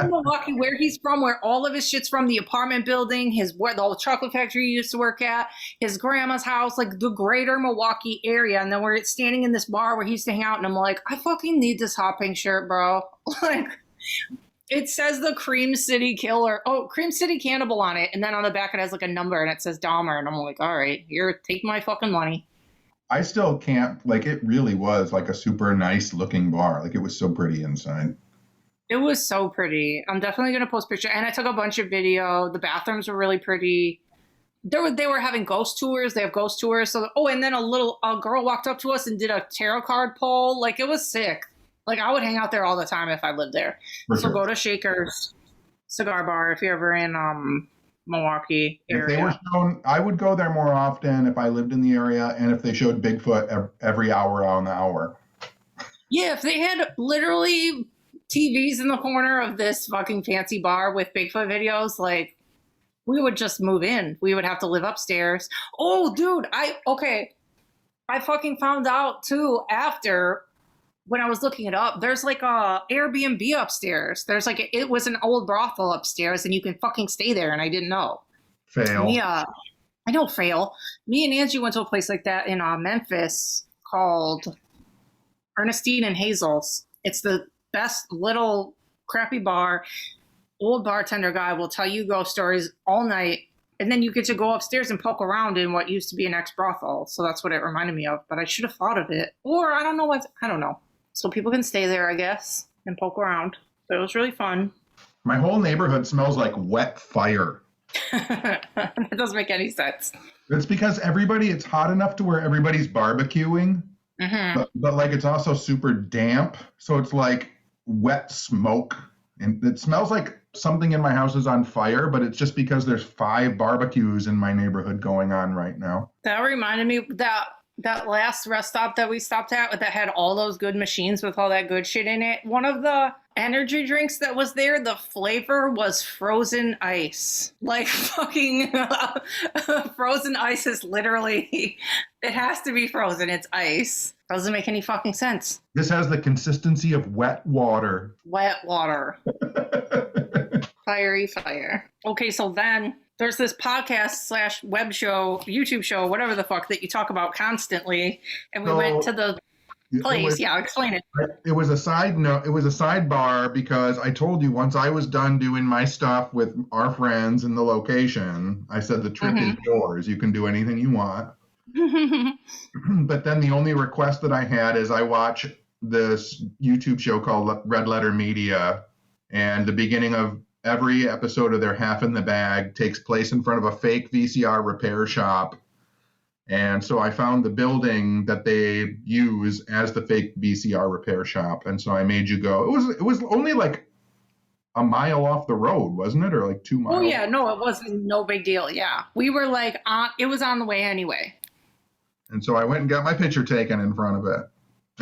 Milwaukee, where he's from, where all of his shit's from, the apartment building, where the old chocolate factory he used to work at, his grandma's house, like the greater Milwaukee area. And then we're standing in this bar where he used to hang out, and I'm like, I fucking need this hot pink shirt, bro. Like, it says the Cream City Cannibal on it, and then on the back it has like a number, and it says Dahmer, and I'm like, all right, here, take my fucking money. I still can't, like, it really was like a super nice looking bar. Like, it was so pretty inside. It was so pretty. I'm definitely going to post pictures. And I took a bunch of video. The bathrooms were really pretty. They were having ghost tours. They have ghost tours. So, and then a girl walked up to us and did a tarot card pull. Like, it was sick. Like, I would hang out there all the time if I lived there. So go to Shaker's Cigar Bar if you're ever in Milwaukee area. If they were shown, I would go there more often if I lived in the area and if they showed Bigfoot every hour on the hour. Yeah, if they had literally TVs in the corner of this fucking fancy bar with Bigfoot videos, like, we would just move in. We would have to live upstairs. Oh, dude, I fucking found out too after when I was looking it up, there's like a Airbnb upstairs. There's like, it was an old brothel upstairs and you can fucking stay there. And I didn't know. Fail. Yeah, I don't fail. Me and Angie went to a place like that in Memphis called Ernestine and Hazel's. It's the best little crappy bar. Old bartender guy will tell you ghost stories all night. And then you get to go upstairs and poke around in what used to be an ex-brothel. So that's what it reminded me of. But I should have thought of it. Or I don't know. So people can stay there, I guess, and poke around. So it was really fun. My whole neighborhood smells like wet fire. That doesn't make any sense. It's because it's hot enough to where everybody's barbecuing. Mm-hmm. But like it's also super damp. So it's like wet smoke. And it smells like something in my house is on fire, but it's just because there's 5 barbecues in my neighborhood going on right now. That reminded me that last rest stop that we stopped at that had all those good machines with all that good shit in it. One of the energy drinks that was there, the flavor was frozen ice. Like fucking frozen ice is literally, it has to be frozen. It's ice. Doesn't make any fucking sense. This has the consistency of wet water. Wet water. Fiery fire. Okay, so then there's this podcast / web show, YouTube show, whatever the fuck that you talk about constantly. And we went to the place. Explain it. It was a sidebar because I told you once I was done doing my stuff with our friends in the location, I said the trick is yours. You can do anything you want. But then the only request that I had is I watch this YouTube show called Red Letter Media, and the beginning of every episode of their Half in the Bag takes place in front of a fake VCR repair shop. And so I found the building that they use as the fake VCR repair shop. And so I made you go. It was only like a mile off the road, wasn't it? Or like 2 miles? Oh, yeah. No, it wasn't. No big deal. Yeah. We were like, it was on the way anyway. And so I went and got my picture taken in front of it.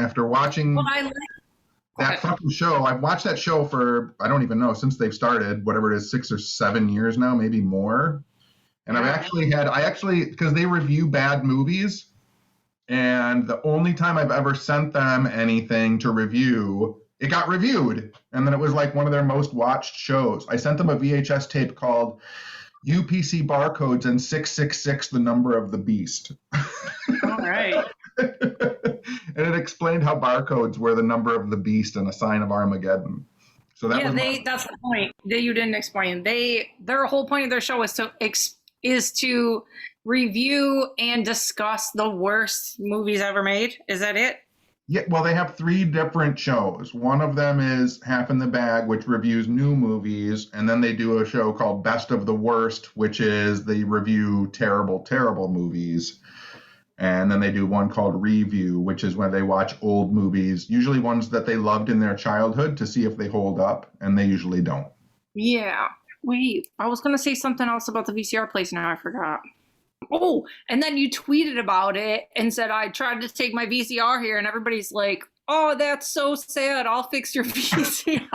After watching that fucking show, I've watched that show for, I don't even know, since they've started, whatever it is, 6 or 7 years now, maybe more. And I actually, because they review bad movies, and the only time I've ever sent them anything to review, it got reviewed. And then it was like one of their most watched shows. I sent them a VHS tape called UPC Barcodes and 666, the number of the beast. All right. And it explained how barcodes were the number of the beast and a sign of Armageddon. So that's the point that you didn't explain. Their whole point of their show is to review and discuss the worst movies ever made. Is that it? Yeah, well, they have 3 different shows. One of them is Half in the Bag, which reviews new movies, and then they do a show called Best of the Worst, which is they review terrible, terrible movies. And then they do one called Review, which is when they watch old movies, usually ones that they loved in their childhood, to see if they hold up, and they usually don't. Yeah. Wait, I was going to say something else about the VCR place, now I forgot. Oh, and then you tweeted about it and said, I tried to take my VCR here, and everybody's like, oh, that's so sad. I'll fix your VCR.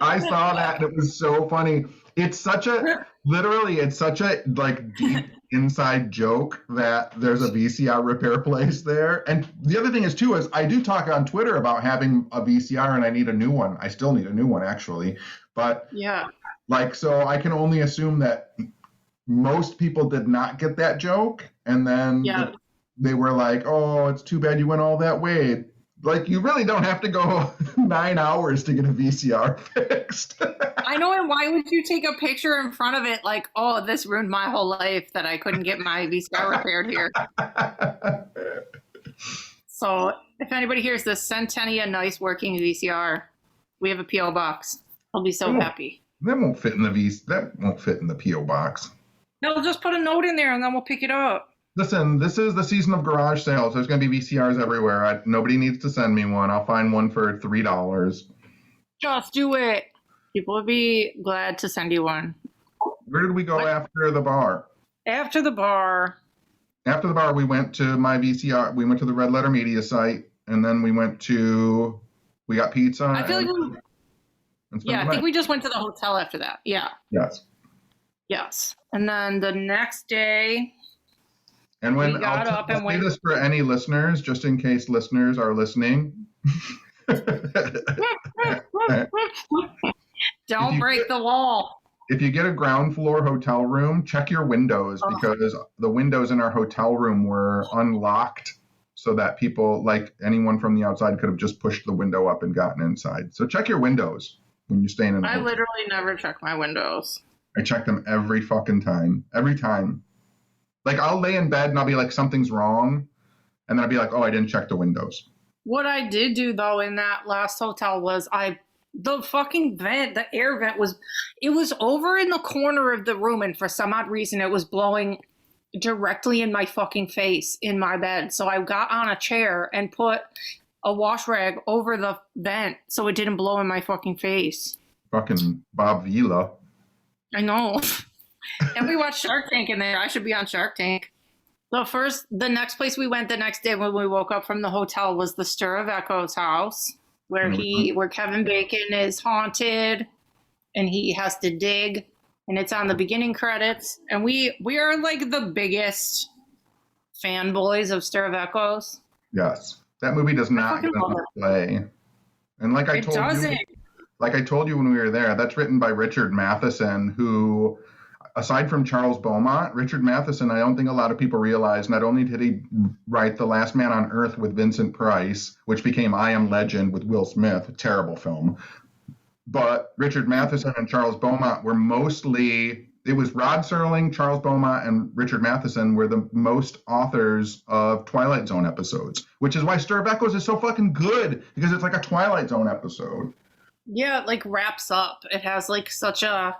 I saw that, and it was so funny. It's such a like deep inside joke that there's a VCR repair place there. And the other thing is I do talk on Twitter about having a VCR and I need a new one. I still need a new one, actually. But yeah, like, so I can only assume that most people did not get that joke. And then they were like, oh, it's too bad you went all that way. Like, you really don't have to go 9 hours to get a VCR fixed. I know, and why would you take a picture in front of it like, oh, this ruined my whole life that I couldn't get my VCR repaired here? So, if anybody hears this, send Tenny a nice working VCR. We have a P.O. box. I'll be so happy. That won't fit in the P.O. box. No, just put a note in there and then we'll pick it up. Listen, this is the season of garage sales. There's going to be VCRs everywhere. Nobody needs to send me one. I'll find one for $3. Just do it. People would be glad to send you one. Where did we go after the bar? After the bar, we went to my VCR. We went to the Red Letter Media site, and then we got pizza. I feel I think we just went to the hotel after that. Yeah. Yes. And then the next day... And when I'll say this for any listeners, just in case listeners are listening. Don't break the wall. If you get a ground floor hotel room, check your windows because the windows in our hotel room were unlocked so that people, like anyone from the outside, could have just pushed the window up and gotten inside. So check your windows when you're staying in a hotel. I literally never check my windows. I check them every fucking time. Every time. Like, I'll lay in bed and I'll be like, something's wrong. And then I'll be like, oh, I didn't check the windows. What I did do, though, in that last hotel was the fucking vent, the air vent was over in the corner of the room. And for some odd reason, it was blowing directly in my fucking face in my bed. So I got on a chair and put a wash rag over the vent so it didn't blow in my fucking face. Fucking Bob Vila. I know. And we watched Shark Tank in there. I should be on Shark Tank. The next place we went the next day when we woke up from the hotel was the Stir of Echoes house, where Kevin Bacon is haunted and he has to dig, and it's on the beginning credits. And we are like the biggest fanboys of Stir of Echoes. Yes. That movie does not get enough play. And like I told you when we were there, that's written by Richard Matheson, who, aside from Charles Beaumont, Richard Matheson, I don't think a lot of people realize, not only did he write The Last Man on Earth with Vincent Price, which became I Am Legend with Will Smith, a terrible film, but Richard Matheson and Charles Beaumont were it was Rod Serling, Charles Beaumont, and Richard Matheson were the most authors of Twilight Zone episodes, which is why Stir of Echoes is so fucking good, because it's like a Twilight Zone episode. Yeah, it like wraps up. It has like such a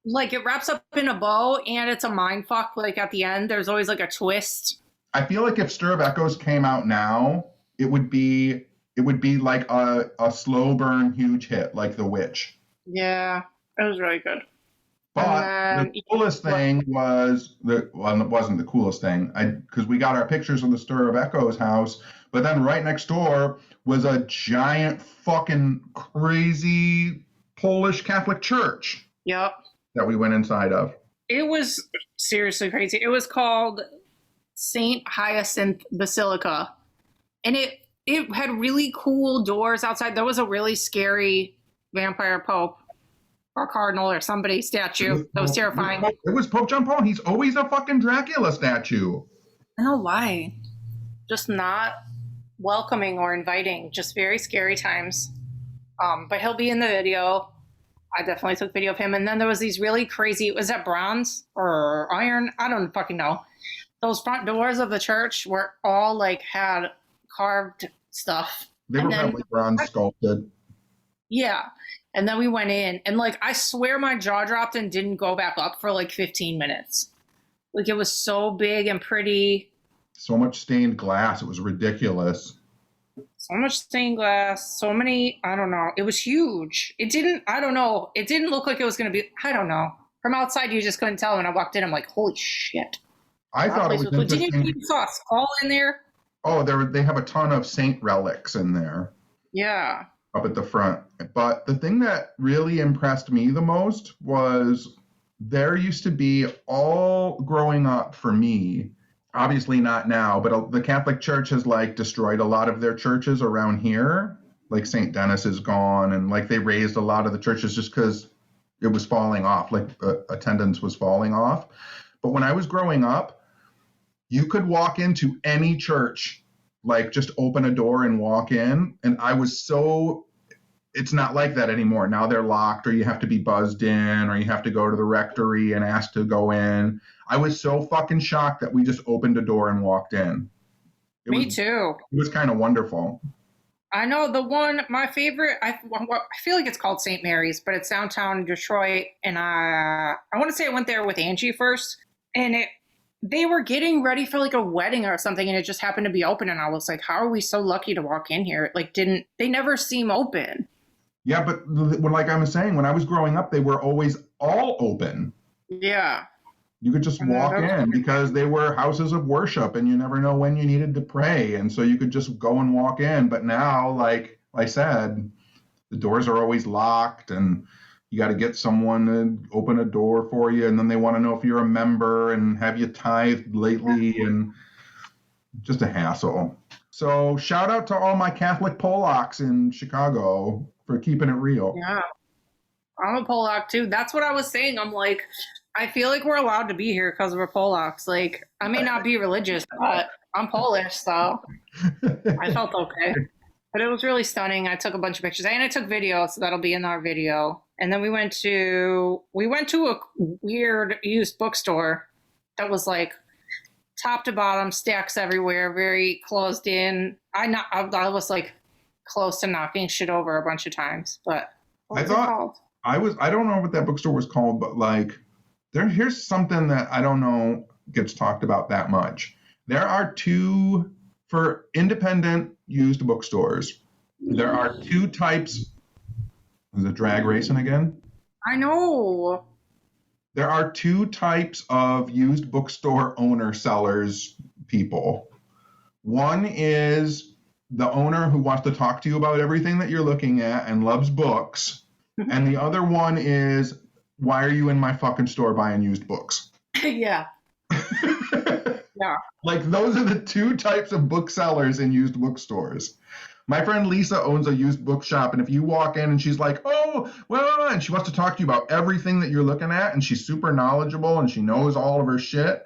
like it wraps up in a bow and it's a mind fuck like at the end. There's always like a twist. I feel like if Stir of Echoes came out now, it would be like a slow burn huge hit like The Witch. Yeah, it was really good. But the coolest thing was it wasn't the coolest thing. Because we got our pictures of the Stir of Echoes house, but then right next door was a giant fucking crazy Polish Catholic church. Yep. That we went inside of. It was seriously crazy. It was called Saint Hyacinth Basilica, and it had really cool doors outside. There was a really scary vampire pope or cardinal or somebody statue that was terrifying. It was Pope John Paul. He's always a fucking Dracula statue. I don't know why. Just not welcoming or inviting. Just very scary times. But he'll be in the video. I definitely took video of him. And then there was these really crazy, was that bronze or iron? I don't fucking know. Those front doors of the church were all like had carved stuff. They were probably bronze sculpted. Yeah. And then we went in and like, I swear my jaw dropped and didn't go back up for like 15 minutes. Like it was so big and pretty. So much stained glass. It was ridiculous. So much stained glass, so many, I don't know. It was huge. It didn't look like it was going to be, I don't know. From outside, you just couldn't tell. When I walked in, I'm like, holy shit. I thought it was interesting. Didn't you saw a skull in there? Oh, they have a ton of saint relics in there. Yeah. Up at the front. But the thing that really impressed me the most was there used to be, all growing up for me, obviously not now, but the Catholic Church has like destroyed a lot of their churches around here. Like St. Denis is gone, and like they raised a lot of the churches just because it was falling off, like attendance was falling off. But when I was growing up, you could walk into any church, like just open a door and walk in. And it's not like that anymore. Now they're locked, or you have to be buzzed in, or you have to go to the rectory and ask to go in. I was so fucking shocked that we just opened a door and walked in. Me too. It was kind of wonderful. I know the one, my favorite, I feel like it's called St. Mary's, but it's downtown Detroit. And I want to say I went there with Angie first, and they were getting ready for like a wedding or something, and it just happened to be open. And I was like, how are we so lucky to walk in here? Like, they never seem open. Yeah, but like I was saying, when I was growing up, they were always all open. Yeah. You could just walk in because they were houses of worship, and you never know when you needed to pray. And so you could just go and walk in. But now, like I said, the doors are always locked, and you got to get someone to open a door for you. And then they want to know if you're a member and have you tithed lately, and just a hassle. So shout out to all my Catholic Polacks in Chicago for keeping it real. Yeah. I'm a Polak too. That's what I was saying. I'm like, I feel like we're allowed to be here because we're Polacks. Like, I may not be religious, but I'm Polish, so I felt okay. But it was really stunning. I took a bunch of pictures, and I took video, so that'll be in our video. And then we went to a weird used bookstore that was like top to bottom, stacks everywhere, very closed in. I was like close to knocking shit over a bunch of times, but I don't know what that bookstore was called, but like here's something that I don't know gets talked about that much. There are for independent used bookstores, there are two types. Is it drag racing again? I know. There are two types of used bookstore sellers people. One is the owner who wants to talk to you about everything that you're looking at and loves books. And the other one is, why are you in my fucking store buying used books? Yeah. Yeah. Like, those are the two types of booksellers in used bookstores. My friend Lisa owns a used bookshop, and if you walk in and she's like, oh, well, and she wants to talk to you about everything that you're looking at, and she's super knowledgeable and she knows all of her shit.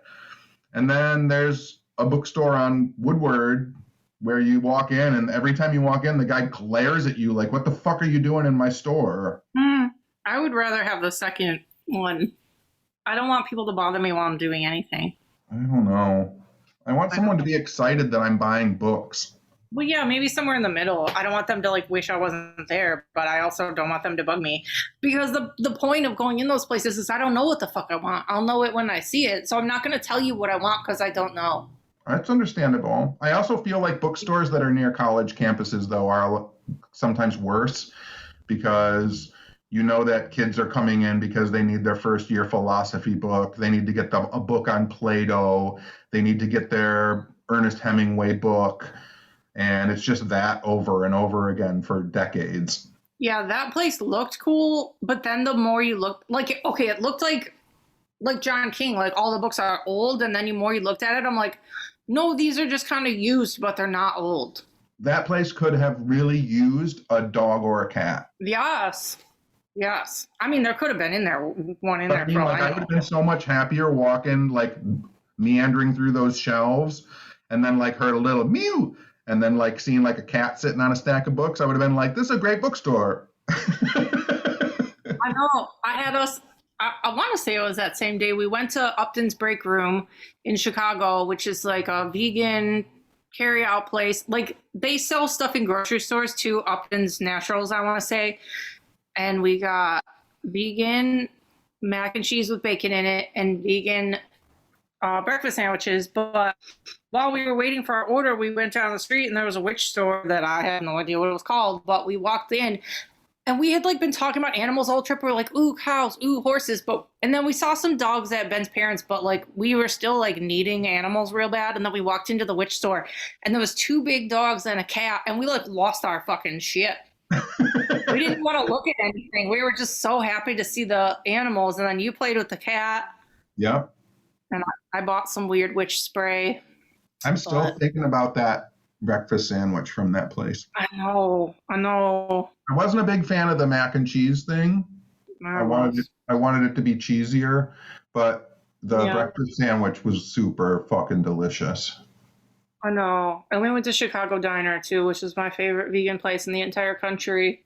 And then there's a bookstore on Woodward where you walk in, and every time you walk in, the guy glares at you like, what the fuck are you doing in my store? I would rather have the second one. I don't want people to bother me while I'm doing anything. I don't know. I want someone to be excited that I'm buying books. Well, yeah, maybe somewhere in the middle. I don't want them to like wish I wasn't there, but I also don't want them to bug me, because the point of going in those places is I don't know what the fuck I want. I'll know it when I see it, so I'm not going to tell you what I want because I don't know. That's understandable. I also feel like bookstores that are near college campuses, though, are sometimes worse because you know that kids are coming in because they need their first year philosophy book. They need to get a book on Plato. They need to get their Ernest Hemingway book. And it's just that over and over again for decades. Yeah, that place looked cool, but then the more you looked, like, okay, it looked like John King, like all the books are old, and then the more you looked at it, I'm like, no, these are just kind of used, but they're not old. That place could have really used a dog or a cat. Yes. Yes. I mean, there could have been one in there. I would have been so much happier walking, like meandering through those shelves, and then like heard a little mew, and then like seeing like a cat sitting on a stack of books. I would have been like, this is a great bookstore. I know. I want to say it was that same day we went to Upton's Break Room in Chicago, which is like a vegan carry out place. Like they sell stuff in grocery stores too, Upton's Naturals, I want to say. And we got vegan mac and cheese with bacon in it and vegan breakfast sandwiches. But while we were waiting for our order, we went down the street and there was a witch store that I had no idea what it was called. But we walked in and we had like been talking about animals all trip. We were like, ooh, cows, ooh, horses. And then we saw some dogs at Ben's parents, but like we were still like needing animals real bad. And then we walked into the witch store and there was 2 big dogs and a cat. And we like lost our fucking shit. We didn't want to look at anything. We were just so happy to see the animals. And then you played with the cat. Yeah. And I bought some weird witch spray. I'm still thinking about that breakfast sandwich from that place. I know. I wasn't a big fan of the mac and cheese thing. I wanted it to be cheesier, but the breakfast sandwich was super fucking delicious. I know. And we went to Chicago Diner too, which is my favorite vegan place in the entire country.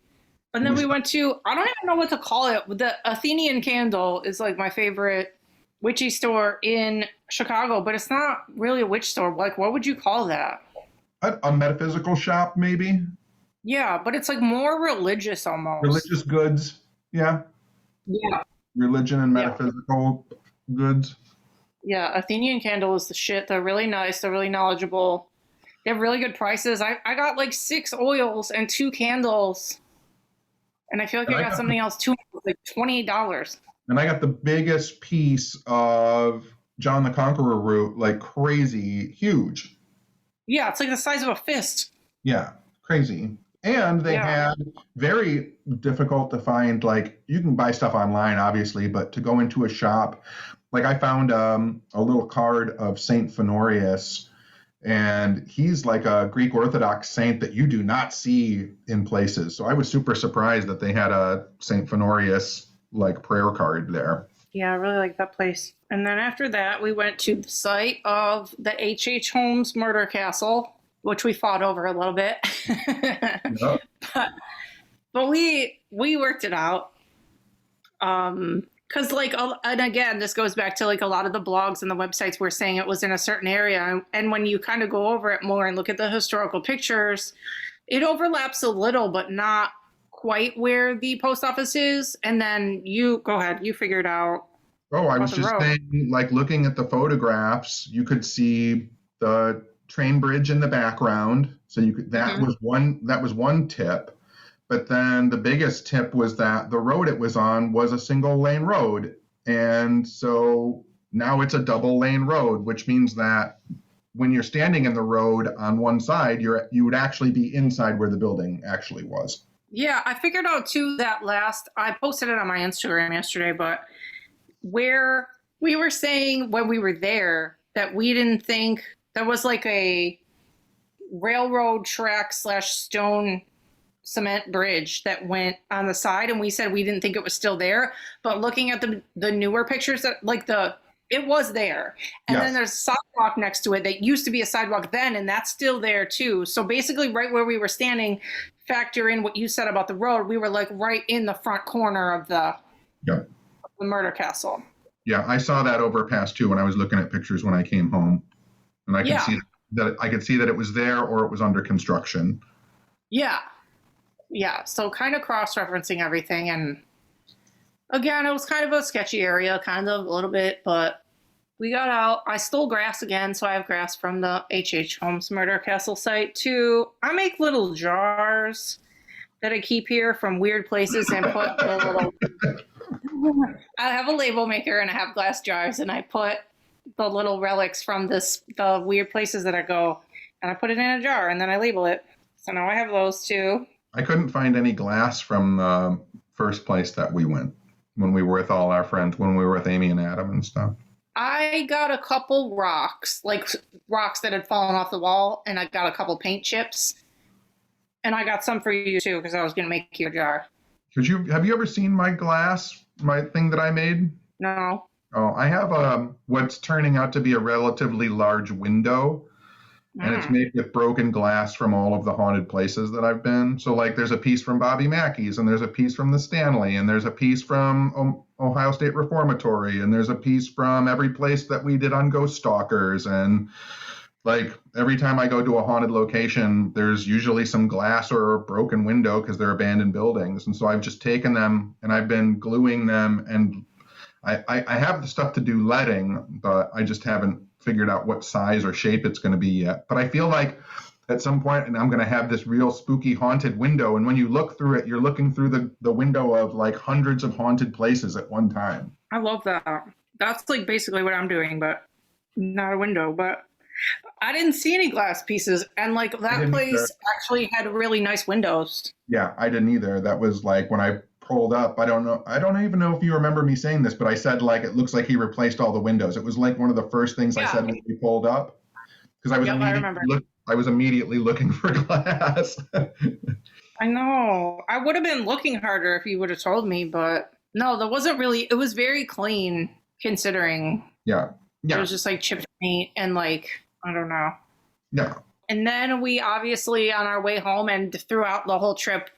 And then we went to, I don't even know what to call it. The Athenian Candle is like my favorite witchy store in Chicago, but it's not really a witch store. Like, what would you call that? A metaphysical shop, maybe? Yeah, but it's like more religious almost. Religious goods, yeah. Yeah. Religion and metaphysical goods. Yeah, Athenian Candle is the shit. They're really nice. They're really knowledgeable. They have really good prices. I got like 6 oils and 2 candles. And I feel like I got something else too, like $28. And I got the biggest piece of John the Conqueror root, like crazy huge. Yeah, it's like the size of a fist. Yeah, crazy. And they had very difficult to find, like, you can buy stuff online, obviously, but to go into a shop, like I found a little card of Saint Honorius, and he's like a Greek Orthodox saint that you do not see in places. So I was super surprised that they had a Saint Honorius like prayer card there. Yeah, I really like that place. And then after that, we went to the site of the H.H. Holmes murder castle, which we fought over a little bit. Yep. But we worked it out. Because, like, and again, this goes back to, like, a lot of the blogs and the websites were saying it was in a certain area. And when you kind of go over it more and look at the historical pictures, it overlaps a little, but not quite where the post office is. And then go ahead, you figured out. Oh, I was just saying, like, looking at the photographs, you could see the train bridge in the background. So you could, that was one tip. But then the biggest tip was that the road it was on was a single lane road. And so now it's a double lane road, which means that when you're standing in the road on one side, you would actually be inside where the building actually was. Yeah, I figured out too that I posted it on my Instagram yesterday, but where we were saying when we were there that we didn't think there was like a railroad track / stone cement bridge that went on the side, and we said we didn't think it was still there, but looking at the newer pictures, that like it was there, and then there's a sidewalk next to it that used to be a sidewalk then, and that's still there too. So basically right where we were standing, factor in what you said about the road, we were like right in the front corner of the murder castle. Yeah, I saw that overpass too when I was looking at pictures when I came home, and I can see that I could see that it was there or it was under construction. Yeah. Yeah. So kind of cross-referencing everything. And again, it was kind of a sketchy area, kind of a little bit, but we got out. I stole grass again, so I have grass from the H.H. Holmes murder castle site too. I make little jars that I keep here from weird places and put the little... I have a label maker and I have glass jars, and I put the little relics from the weird places that I go, and I put it in a jar, and then I label it. So now I have those too. I couldn't find any glass from the first place that we went when we were with all our friends, when we were with Amy and Adam and stuff. I got a couple rocks, like rocks that had fallen off the wall, and I got a couple paint chips. And I got some for you too, because I was going to make you a jar. Have you ever seen my glass, my thing that I made? No. Oh, I have what's turning out to be a relatively large window, and it's made with broken glass from all of the haunted places that I've been. So, like, there's a piece from Bobby Mackey's, and there's a piece from the Stanley, and there's a piece from Ohio State Reformatory, and there's a piece from every place that we did on Ghost Stalkers, and like every time I go to a haunted location, there's usually some glass or a broken window because they're abandoned buildings. And so I've just taken them and I've been gluing them, and I have the stuff to do leading, but I just haven't figured out what size or shape it's going to be yet. But I feel like at some point, and I'm going to have this real spooky haunted window. And when you look through it, you're looking through the window of like hundreds of haunted places at one time. I love that. That's like basically what I'm doing, but not a window. But I didn't see any glass pieces, and like that place actually had really nice windows. Yeah, I didn't either. That was like when I pulled up. I don't even know if you remember me saying this, but I said like it looks like he replaced all the windows. It was like one of the first things I said when we pulled up, because I was immediately looking for glass. I know. I would have been looking harder if you would have told me, but no, there wasn't really. It was very clean considering. Yeah. It was just like chipped paint and like, I don't know. Yeah. And then we obviously on our way home and throughout the whole trip,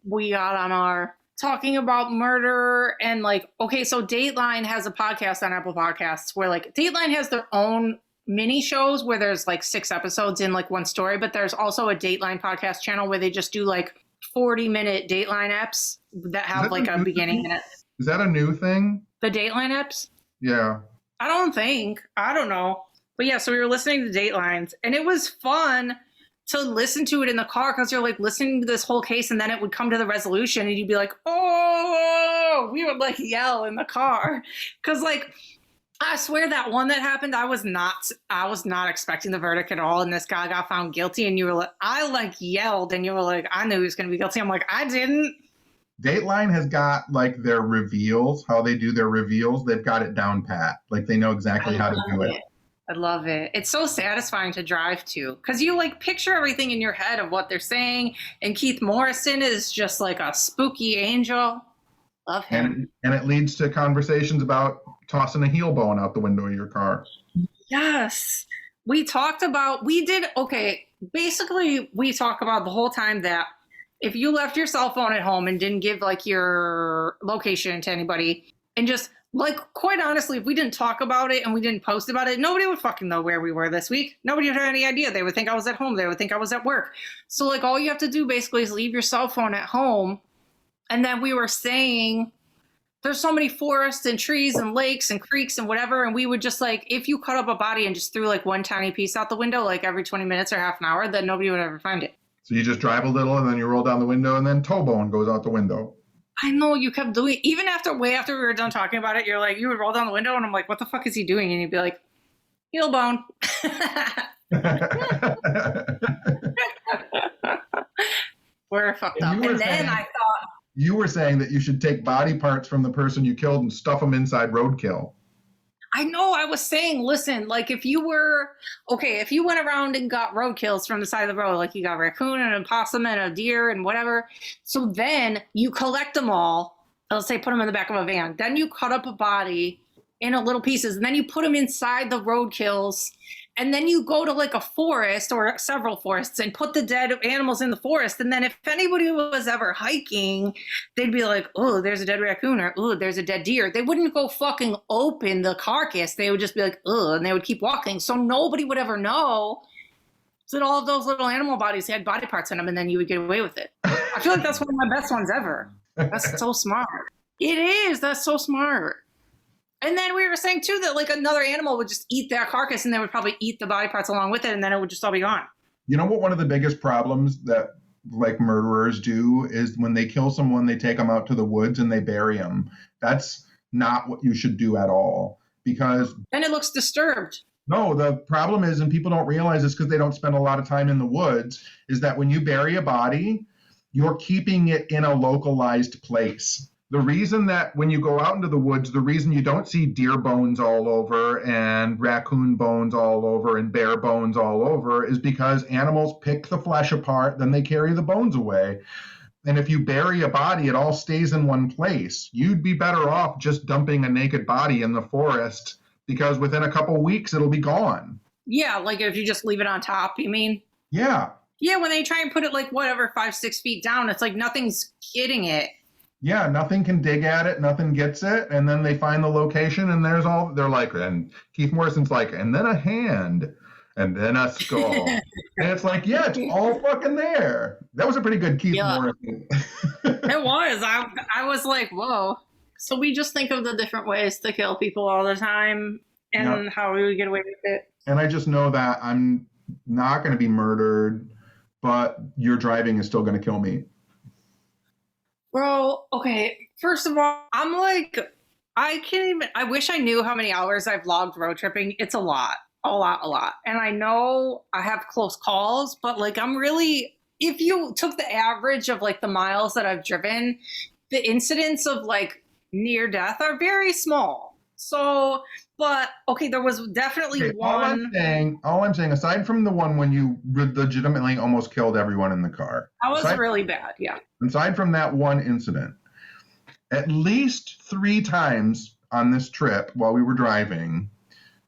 we got on our talking about murder and like, okay, so Dateline has a podcast on Apple Podcasts where like Dateline has their own mini shows where there's like 6 episodes in like one story, but there's also a Dateline podcast channel where they just do like 40-minute Dateline eps that have like a beginning in it. Is that a new thing? The Dateline eps? Yeah. I don't know. But yeah, so we were listening to Datelines, and it was fun to listen to it in the car because you're like listening to this whole case, and then it would come to the resolution, and you'd be like, oh, we would like yell in the car. Because like, I swear that one that happened, I was not expecting the verdict at all, and this guy got found guilty, and you were like, I like yelled, and you were like, I knew he was going to be guilty. I'm like, I didn't. Dateline has got like their reveals, how they do their reveals. They've got it down pat. Like they know exactly how to do it. I love it. It's so satisfying to drive to because you like picture everything in your head of what they're saying. And Keith Morrison is just like a spooky angel. Love him. And it leads to conversations about tossing a heel bone out the window of your car. Yes. We talked about the whole time that if you left your cell phone at home and didn't give like your location to anybody and just like, quite honestly, if we didn't talk about it and we didn't post about it, nobody would fucking know where we were this week. Nobody would have any idea. They would think I was at home. They would think I was at work. So like all you have to do basically is leave your cell phone at home. And then we were saying there's so many forests and trees and lakes and creeks and whatever. And we would just like, if you cut up a body and just threw like one tiny piece out the window, like every 20 minutes or half an hour, then nobody would ever find it. So you just drive a little and then you roll down the window and then toe bone goes out the window. I know you kept doing, even way after we were done talking about it, you're like, you would roll down the window and I'm like, what the fuck is he doing? And you'd be like, heel bone. We're fucked up. And then I thought. You were saying that you should take body parts from the person you killed and stuff them inside roadkill. I know. I was saying, listen, like if you went around and got roadkills from the side of the road, like you got a raccoon and a possum and a deer and whatever. So then you collect them all. Let's say put them in the back of a van. Then you cut up a body into little pieces and then you put them inside the roadkills. And then you go to like a forest or several forests and put the dead animals in the forest. And then if anybody was ever hiking, they'd be like, oh, there's a dead raccoon or, oh, there's a dead deer. They wouldn't go fucking open the carcass. They would just be like, oh, and they would keep walking. So nobody would ever know So all of those little animal bodies had body parts in them, and then you would get away with it. I feel like that's one of my best ones ever. That's so smart. It is. That's so smart. And then we were saying too that like another animal would just eat that carcass, and they would probably eat the body parts along with it, and then it would just all be gone. You know what? One of the biggest problems that like murderers do is when they kill someone, they take them out to the woods and they bury them. That's not what you should do at all, because then it looks disturbed. No, the problem is, and people don't realize this because they don't spend a lot of time in the woods, is that when you bury a body, you're keeping it in a localized place. The reason that when you go out into the woods, the reason you don't see deer bones all over and raccoon bones all over and bear bones all over is because animals pick the flesh apart, then they carry the bones away. And if you bury a body, it all stays in one place. You'd be better off just dumping a naked body in the forest, because within a couple weeks, it'll be gone. Yeah, like if you just leave it on top, you mean? Yeah. Yeah, when they try and put it like whatever, 5-6 feet down, it's like nothing's hitting it. Yeah, nothing can dig at it, nothing gets it, and then they find the location, and they're like, and Keith Morrison's like, and then a hand, and then a skull. And it's like, yeah, it's all fucking there. That was a pretty good Keith Morrison. It was. I was like, whoa. So we just think of the different ways to kill people all the time and how we would get away with it. And I just know that I'm not going to be murdered, but your driving is still going to kill me. Bro, okay. First of all, I'm like, I wish I knew how many hours I've logged road tripping. It's a lot. And I know I have close calls, but like if you took the average of like the miles that I've driven, the incidents of like near death are very small. So, but okay, there was definitely one. All I'm saying, aside from the one when you legitimately almost killed everyone in the car. That was really bad, yeah. Aside from that one incident, at least 3 times on this trip while we were driving,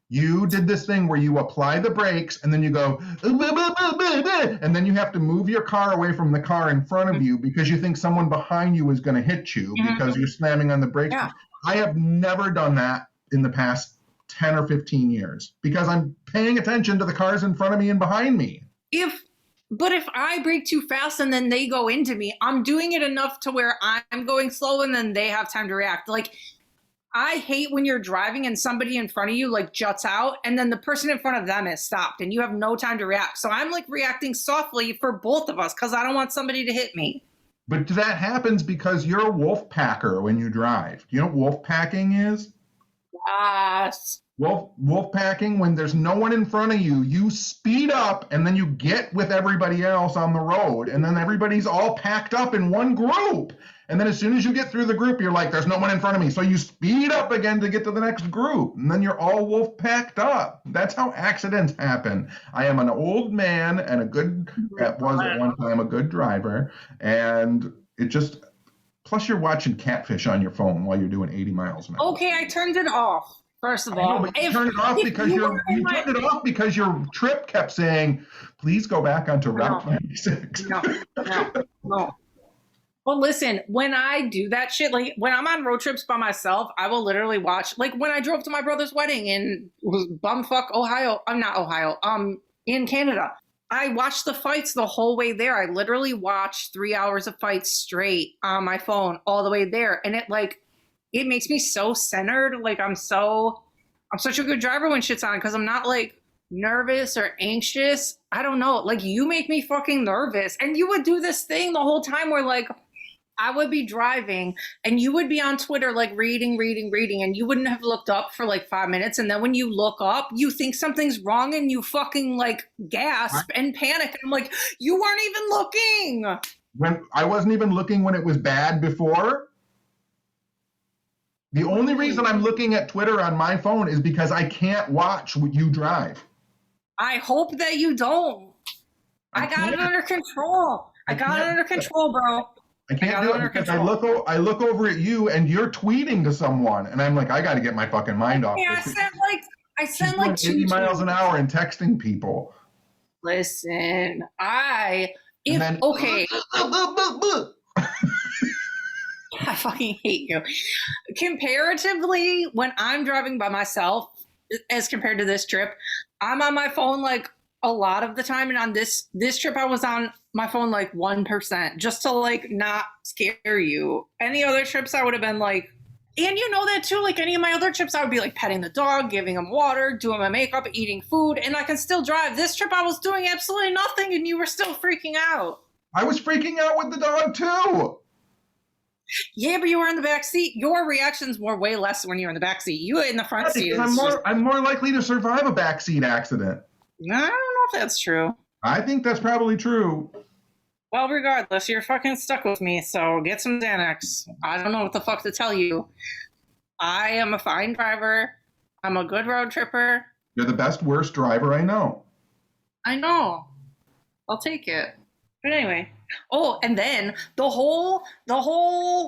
you did this thing where you apply the brakes and then you go, and then you have to move your car away from the car in front of you because you think someone behind you is going to hit you because you're slamming on the brakes. Yeah. I have never done that in the past 10 or 15 years because I'm paying attention to the cars in front of me and behind me. But if I brake too fast and then they go into me, I'm doing it enough to where I'm going slow and then they have time to react. Like, I hate when you're driving and somebody in front of you like juts out and then the person in front of them is stopped and you have no time to react. So I'm like reacting softly for both of us because I don't want somebody to hit me. But that happens because you're a wolf packer when you drive. Do you know what wolf packing is? Yes. Wolf packing, when there's no one in front of you, you speed up and then you get with everybody else on the road and then everybody's all packed up in one group. And then as soon as you get through the group, you're like, there's no one in front of me. So you speed up again to get to the next group. And then you're all wolf packed up. That's how accidents happen. I am an old man and at one time a good driver. And it just, plus you're watching catfish on your phone while you're doing 80 miles an hour. Okay, I turned it off. First of all, you turned it off because your trip kept saying, please go back onto Route 96. No. Well, listen, when I do that shit, like when I'm on road trips by myself, I will literally watch, like when I drove to my brother's wedding in bumfuck Ohio. I'm not Ohio. In Canada. I watched the fights the whole way there. I literally watched 3 hours of fights straight on my phone all the way there. And it makes me so centered. Like I'm such a good driver when shit's on because I'm not like nervous or anxious. I don't know. Like you make me fucking nervous. And you would do this thing the whole time where like I would be driving and you would be on Twitter like reading, and you wouldn't have looked up for like 5 minutes. And then when you look up, you think something's wrong and you fucking like gasp and panic. And I'm like, you weren't even looking. When I wasn't even looking when it was bad before. The only reason I'm looking at Twitter on my phone is because I can't watch what you drive. I hope that you don't. I got it under control. I got it under control, bro. I can't do it because I look over at you and you're tweeting to someone and I'm like, I got to get my fucking mind off this. I sent like 80 miles an hour and texting people. Listen, I fucking hate you. Comparatively, when I'm driving by myself, as compared to this trip, I'm on my phone like a lot of the time. And on this trip, I was on my phone like 1%, just to like not scare you. Any other trips, I would have been like, and you know that too, like any of my other trips, I would be like petting the dog, giving him water, doing my makeup, eating food, and I can still drive. This trip, I was doing absolutely nothing, and you were still freaking out. I was freaking out with the dog too. Yeah, but you were in the back seat. Your reactions were way less when you were in the back seat. You were in the front seat. I'm more likely to survive a backseat accident. I don't know if that's true. I think that's probably true. Well, regardless, you're fucking stuck with me, so get some Xanax. I don't know what the fuck to tell you. I am a fine driver. I'm a good road tripper. You're the best, worst driver I know. I know. I'll take it. But anyway. Oh, and then the whole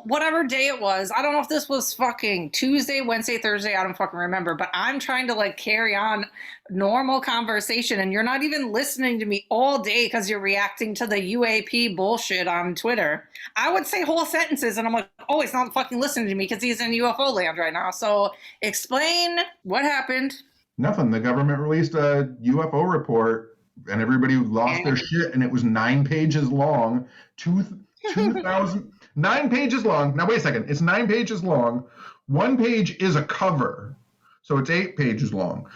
whatever day it was, I don't know if this was fucking Tuesday, Wednesday, Thursday, I don't fucking remember, but I'm trying to like carry on normal conversation and you're not even listening to me all day because you're reacting to the UAP bullshit on Twitter. I would say whole sentences and I'm like, oh, he's not fucking listening to me because he's in UFO land right now. So explain what happened. Nothing. The government released a UFO report. And everybody lost their shit, and it was 9 pages long. 2,000 9 pages long. Now, wait a second. It's 9 pages long. 1 page is a cover, so it's 8 pages long.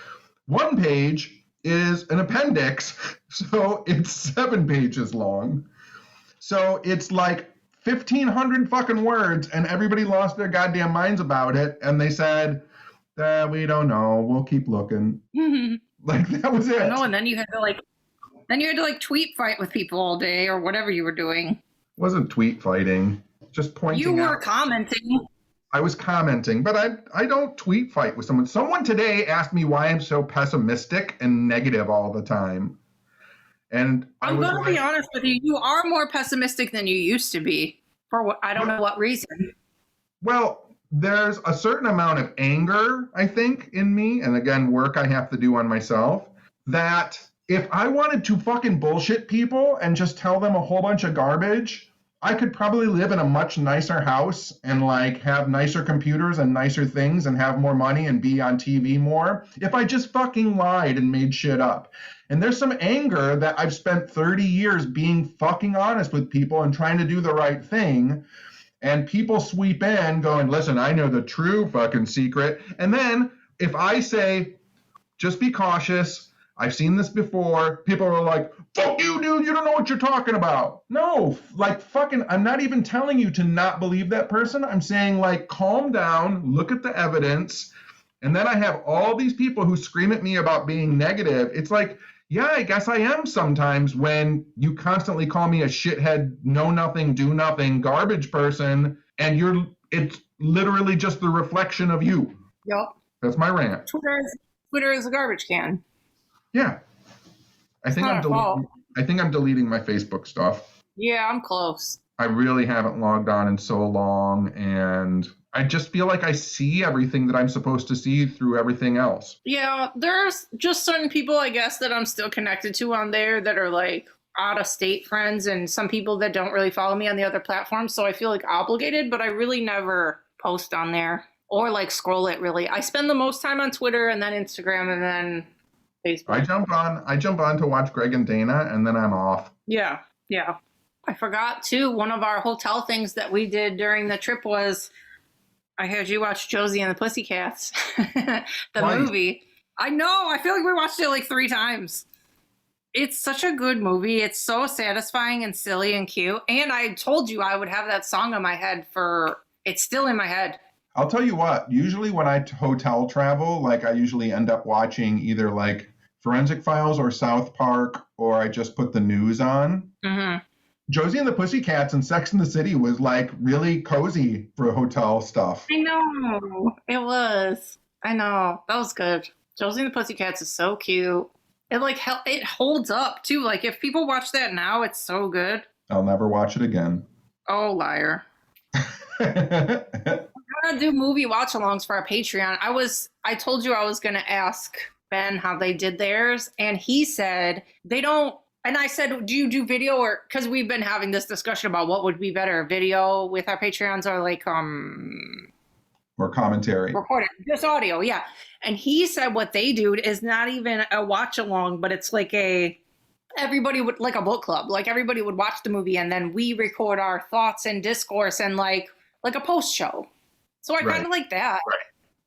1 page is an appendix, so it's 7 pages long. So it's like 1,500 fucking words, and everybody lost their goddamn minds about it, and they said, we don't know. We'll keep looking. Like, that was it. No, and then you had to tweet fight with people all day or whatever you were doing. It wasn't tweet fighting, just pointing out. You were commenting. I was commenting, but I don't tweet fight with someone. Someone today asked me why I'm so pessimistic and negative all the time. And I'm going to be honest with you. You are more pessimistic than you used to be for what I don't know what reason. Well, there's a certain amount of anger, I think, in me, and again, work I have to do on myself, that if I wanted to fucking bullshit people and just tell them a whole bunch of garbage, I could probably live in a much nicer house and like have nicer computers and nicer things and have more money and be on TV more if I just fucking lied and made shit up. And there's some anger that I've spent 30 years being fucking honest with people and trying to do the right thing. And people sweep in going, listen, I know the true fucking secret. And then if I say, just be cautious, I've seen this before, people are like, fuck you, dude, you don't know what you're talking about. No, like fucking, I'm not even telling you to not believe that person. I'm saying like, calm down, look at the evidence. And then I have all these people who scream at me about being negative. It's like, yeah, I guess I am sometimes when you constantly call me a shithead, know nothing, do nothing, garbage person, and it's literally just the reflection of you. Yep. That's my rant. Twitter is a garbage can. Yeah. I think I'm deleting my Facebook stuff. Yeah, I'm close. I really haven't logged on in so long, and I just feel like I see everything that I'm supposed to see through everything else. Yeah, there's just certain people, I guess, that I'm still connected to on there that are like out-of-state friends, and some people that don't really follow me on the other platforms, so I feel like obligated, but I really never post on there or like scroll it really. I spend the most time on Twitter and then Instagram and then Facebook. I jump on to watch Greg and Dana, and then I'm off. Yeah. I forgot, too, one of our hotel things that we did during the trip was I heard you watch Josie and the Pussycats, movie. I know. I feel like we watched it like 3 times. It's such a good movie. It's so satisfying and silly and cute. And I told you I would have that song in my head it's still in my head. I'll tell you what, usually when I hotel travel, like I usually end up watching either like Forensic Files or South Park, or I just put the news on. Mm-hmm. Josie and the Pussycats and Sex and the City was like really cozy for hotel stuff. I know. It was. I know. That was good. Josie and the Pussycats is so cute. It holds up too. Like if people watch that now, it's so good. I'll never watch it again. Oh, liar. We're gonna do movie watch-alongs for our Patreon. I told you I was gonna ask Ben how they did theirs, and he said they don't. And I said, do you do video or, because we've been having this discussion about what would be better, video with our Patreons or like Or commentary. Recorded, just audio, yeah. And he said what they do is not even a watch along, but it's like everybody would, like a book club. Like everybody would watch the movie and then we record our thoughts and discourse and like a post show. So I kind of like that. Right.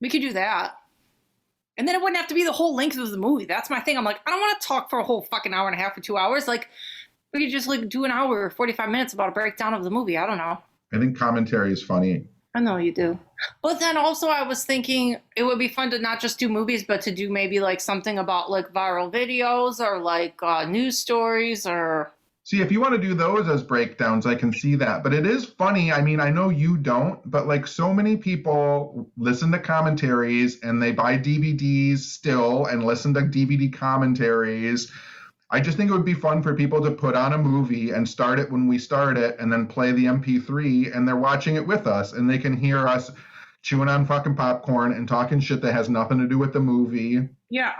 We could do that. And then it wouldn't have to be the whole length of the movie. That's my thing. I'm like, I don't want to talk for a whole fucking hour and a half or 2 hours. Like, we could just like do an hour or 45 minutes about a breakdown of the movie. I don't know. I think commentary is funny. I know you do. But then also I was thinking it would be fun to not just do movies, but to do maybe like something about like viral videos or like news stories or... See, if you want to do those as breakdowns, I can see that. But it is funny. I mean, I know you don't, but like so many people listen to commentaries and they buy DVDs still and listen to DVD commentaries. I just think it would be fun for people to put on a movie and start it when we start it and then play the MP3 and they're watching it with us and they can hear us chewing on fucking popcorn and talking shit that has nothing to do with the movie. Yeah.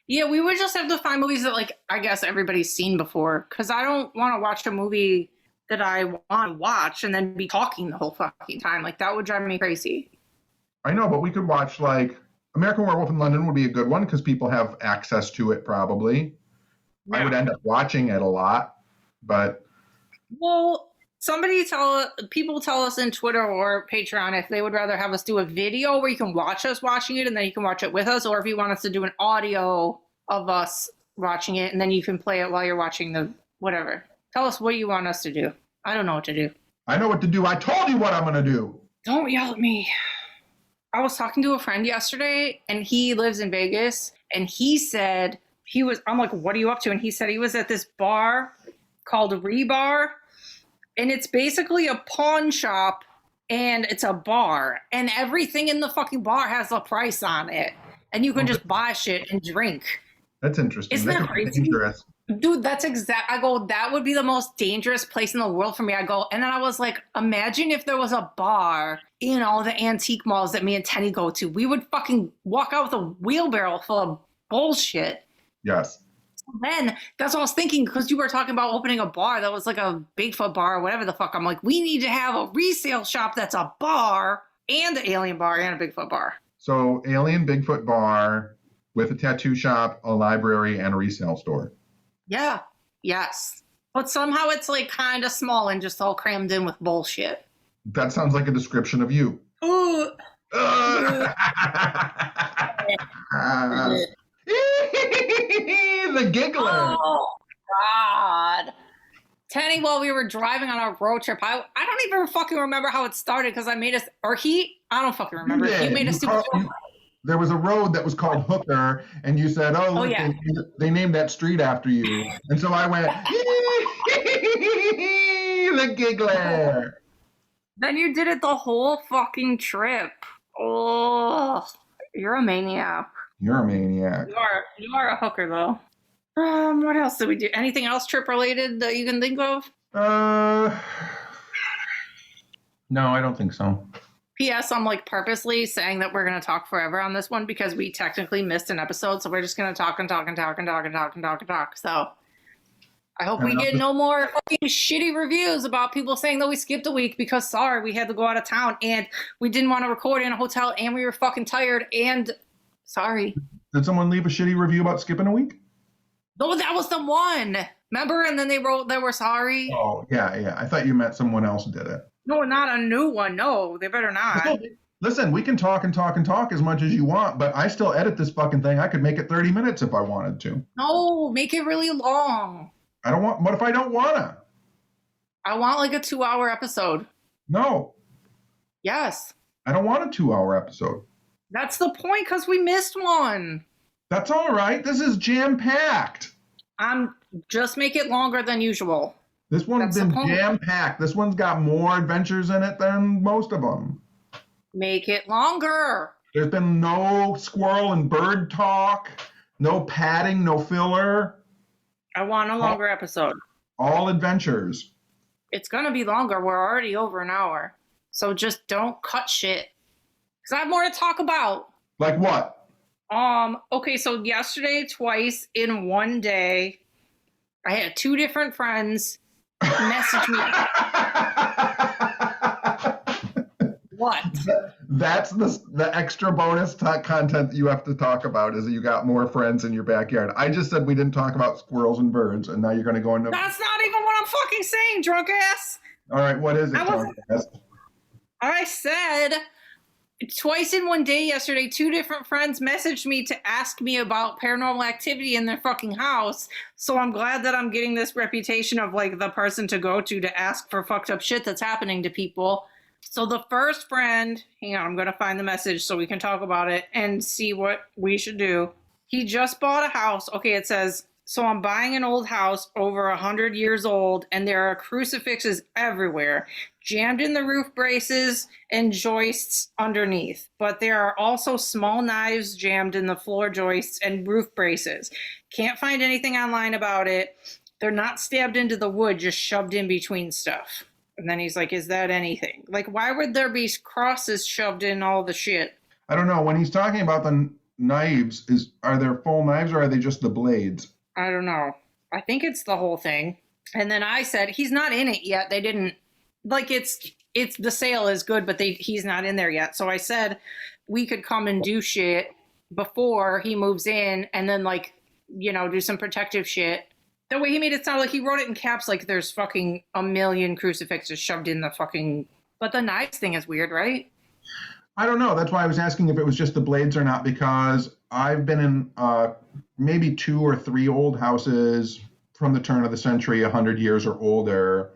Yeah, we would just have to find movies that, like, I guess everybody's seen before. Because I don't want to watch a movie that I want to watch and then be talking the whole fucking time. Like, that would drive me crazy. I know, but we could watch, like, American Werewolf in London would be a good one because people have access to it probably. Yeah. I would end up watching it a lot, but... Well, people tell us in Twitter or Patreon if they would rather have us do a video where you can watch us watching it and then you can watch it with us, or if you want us to do an audio of us watching it and then you can play it while you're watching the whatever. Tell us what you want us to do. I don't know what to do. I know what to do. I told you what I'm going to do. Don't yell at me. I was talking to a friend yesterday and he lives in Vegas and he said I'm like, what are you up to? And he said he was at this bar called Rebar. And it's basically a pawn shop and it's a bar. And everything in the fucking bar has a price on it. And you can just buy shit and drink. That's interesting. Isn't that crazy? Dangerous. Dude, I go, that would be the most dangerous place in the world for me. I go, and then I was like, imagine if there was a bar in all the antique malls that me and Tenny go to. We would fucking walk out with a wheelbarrow full of bullshit. Yes. Then that's what I was thinking, because you were talking about opening a bar that was like a Bigfoot bar or whatever the fuck. I'm like, we need to have a resale shop that's a bar and an alien bar and a Bigfoot bar. So alien Bigfoot bar with a tattoo shop, a library, and a resale store. Yeah. Yes. But somehow it's like kind of small and just all crammed in with bullshit. That sounds like a description of you. Ooh. The giggler. Oh, God. Tenny, while we were driving on our road trip, I don't even fucking remember how it started because I don't fucking remember. Yeah, you made us there was a road that was called Hooker, and you said, look, yeah. they named that street after you. And so I went, the giggler. Then you did it the whole fucking trip. Oh, you're a maniac. You're a maniac. You are a hooker, though. What else did we do? Anything else trip related that you can think of? No, I don't think so. P.S. I'm like purposely saying that we're going to talk forever on this one because we technically missed an episode, so we're just going to talk and talk and talk and talk and talk and talk and talk. So I hope we get no more fucking shitty reviews about people saying that we skipped a week because sorry, we had to go out of town and we didn't want to record in a hotel and we were fucking tired and sorry. Did someone leave a shitty review about skipping a week? No, that was the one. Remember? And then they wrote they were sorry. Oh, yeah. I thought you meant someone else did it. No, not a new one. No, they better not. Listen, we can talk and talk and talk as much as you want, but I still edit this fucking thing. I could make it 30 minutes if I wanted to. No, make it really long. What if I don't want to? I want like a 2-hour episode. No. Yes. I don't want a 2-hour episode. That's the point, because we missed one. That's all right. This is jam-packed. Just make it longer than usual. This one's been jam-packed. This one's got more adventures in it than most of them. Make it longer. There's been no squirrel and bird talk, no padding, no filler. I want a longer episode. All adventures. It's going to be longer. We're already over an hour. So just don't cut shit. Because I have more to talk about. Like what? Okay, so yesterday, twice in one day, I had 2 different friends message me. What? That's the extra bonus content that you have to talk about is that you got more friends in your backyard. I just said we didn't talk about squirrels and birds, and now you're going to go into... That's not even what I'm fucking saying, drunk ass. All right, what is it, drunk ass? I said twice in one day yesterday, 2 different friends messaged me to ask me about paranormal activity in their fucking house. So I'm glad that I'm getting this reputation of like the person to go to ask for fucked up shit that's happening to people. So the first friend, hang on, I'm going to find the message so we can talk about it and see what we should do. He just bought a house. Okay, it says, so I'm buying an old house over 100 years old, and there are crucifixes everywhere, jammed in the roof braces and joists underneath. But there are also small knives jammed in the floor joists and roof braces. Can't find anything online about it. They're not stabbed into the wood, just shoved in between stuff. And then he's like, is that anything? Like, why would there be crosses shoved in all the shit? I don't know. When he's talking about the knives, are there full knives or are they just the blades? I don't know. I think it's the whole thing. And then I said, he's not in it yet. They didn't, like, it's the sale is good, but he's not in there yet. So I said we could come and do shit before he moves in and then, like, you know, do some protective shit. The way he made it sound like he wrote it in caps, like there's fucking a million crucifixes shoved in the fucking... But the knives thing is weird, right? I don't know. That's why I was asking if it was just the blades or not, because I've been in maybe 2 or 3 old houses from the turn of the century, 100 years or older,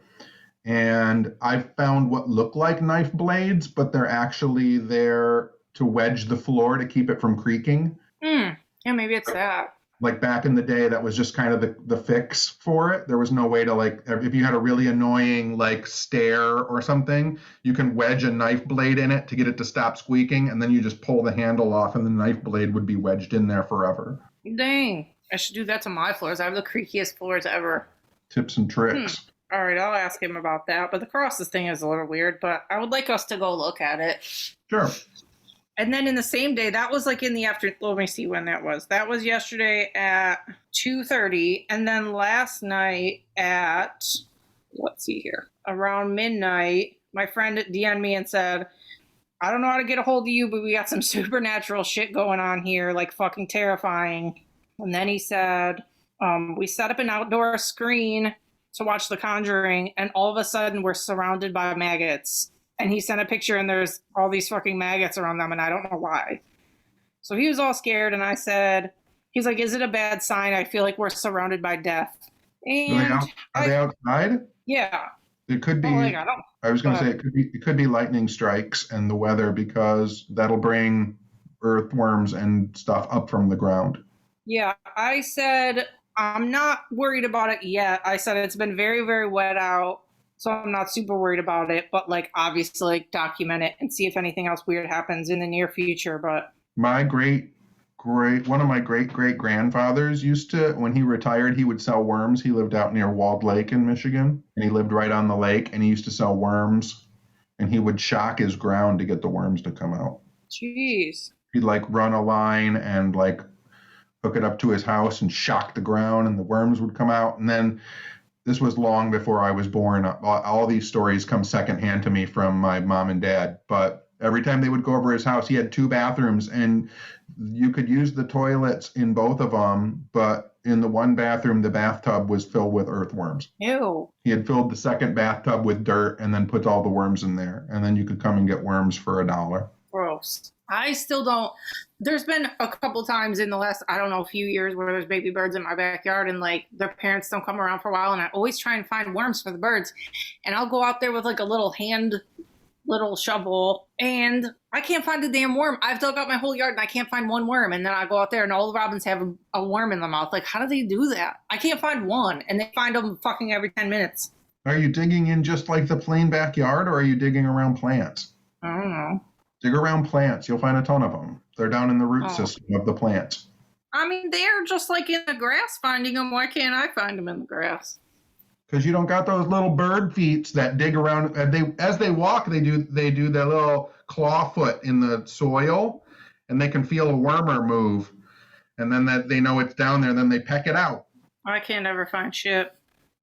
and I've found what look like knife blades, but they're actually there to wedge the floor to keep it from creaking. Yeah, maybe it's that. Like back in the day, that was just kind of the fix for it. There was no way to, like, if you had a really annoying like stair or something, you can wedge a knife blade in it to get it to stop squeaking, and then you just pull the handle off and the knife blade would be wedged in there forever. Dang, I should do that to my floors. I have the creakiest floors ever. Tips and tricks. All right, I'll ask him about that. But the crosses thing is a little weird, but I would like us to go look at it. Sure. And then in the same day, that was like in the afternoon. Let me see when that was. That was yesterday at 2:30. And then last night at, let's see here, around midnight, my friend DM'd me and said, I don't know how to get a hold of you, but we got some supernatural shit going on here, like fucking terrifying. And then he said, we set up an outdoor screen to watch The Conjuring, and all of a sudden we're surrounded by maggots. And he sent a picture, and there's all these fucking maggots around them, and I don't know why. So he was all scared, and I said, he's like, is it a bad sign? I feel like we're surrounded by death. And are they outside? Yeah. It could be. I was going to say it could be lightning strikes and the weather, because that'll bring earthworms and stuff up from the ground. Yeah, I said I'm not worried about it yet. I said it's been very, very wet out, so I'm not super worried about it. But like, obviously, like, document it and see if anything else weird happens in the near future. But one of my great grandfathers used to, when he retired, he would sell worms. He lived out near Walled Lake in Michigan, and he lived right on the lake, and he used to sell worms, and he would shock his ground to get the worms to come out. Jeez. He'd like run a line and like hook it up to his house and shock the ground, and the worms would come out. And then, this was long before I was born. All these stories come secondhand to me from my mom and dad, but every time they would go over his house, he had 2 bathrooms, and you could use the toilets in both of them, but in the one bathroom, the bathtub was filled with earthworms. Ew. He had filled the second bathtub with dirt and then put all the worms in there, and then you could come and get worms for $1. Gross. I still don't. There's been a couple times in the last, I don't know, few years where there's baby birds in my backyard, and like their parents don't come around for a while, and I always try and find worms for the birds, and I'll go out there with like a little shovel, and I can't find a damn worm. I've dug out my whole yard and I can't find one worm, and then I go out there and all the robins have a worm in their mouth. Like, how do they do that? I can't find one, and they find them fucking every 10 minutes. Are you digging in just like the plain backyard, or are you digging around plants? I don't know. Dig around plants. You'll find a ton of them. They're down in the root system of the plants. I mean, they're just like in the grass finding them. Why can't I find them in the grass? Because you don't got those little bird feet that dig around. As they walk, they do their little claw foot in the soil, and they can feel a wormer move, and then that they know it's down there. And then they peck it out. I can't ever find shit.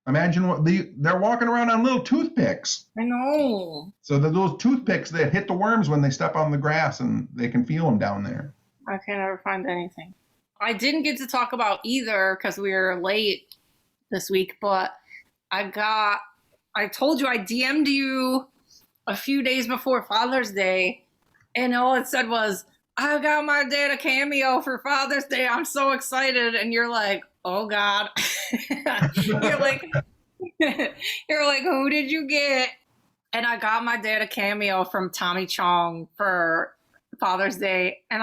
Imagine they're walking around on little toothpicks. I know. So those toothpicks that hit the worms when they step on the grass, and they can feel them down there. I can never find anything. I didn't get to talk about either because we were late this week, but I told you I DM'd you a few days before Father's Day, and all it said was, I got my dad a cameo for Father's Day. I'm so excited. And you're like, oh God. You're like, who did you get? And I got my dad a cameo from Tommy Chong for Father's Day. And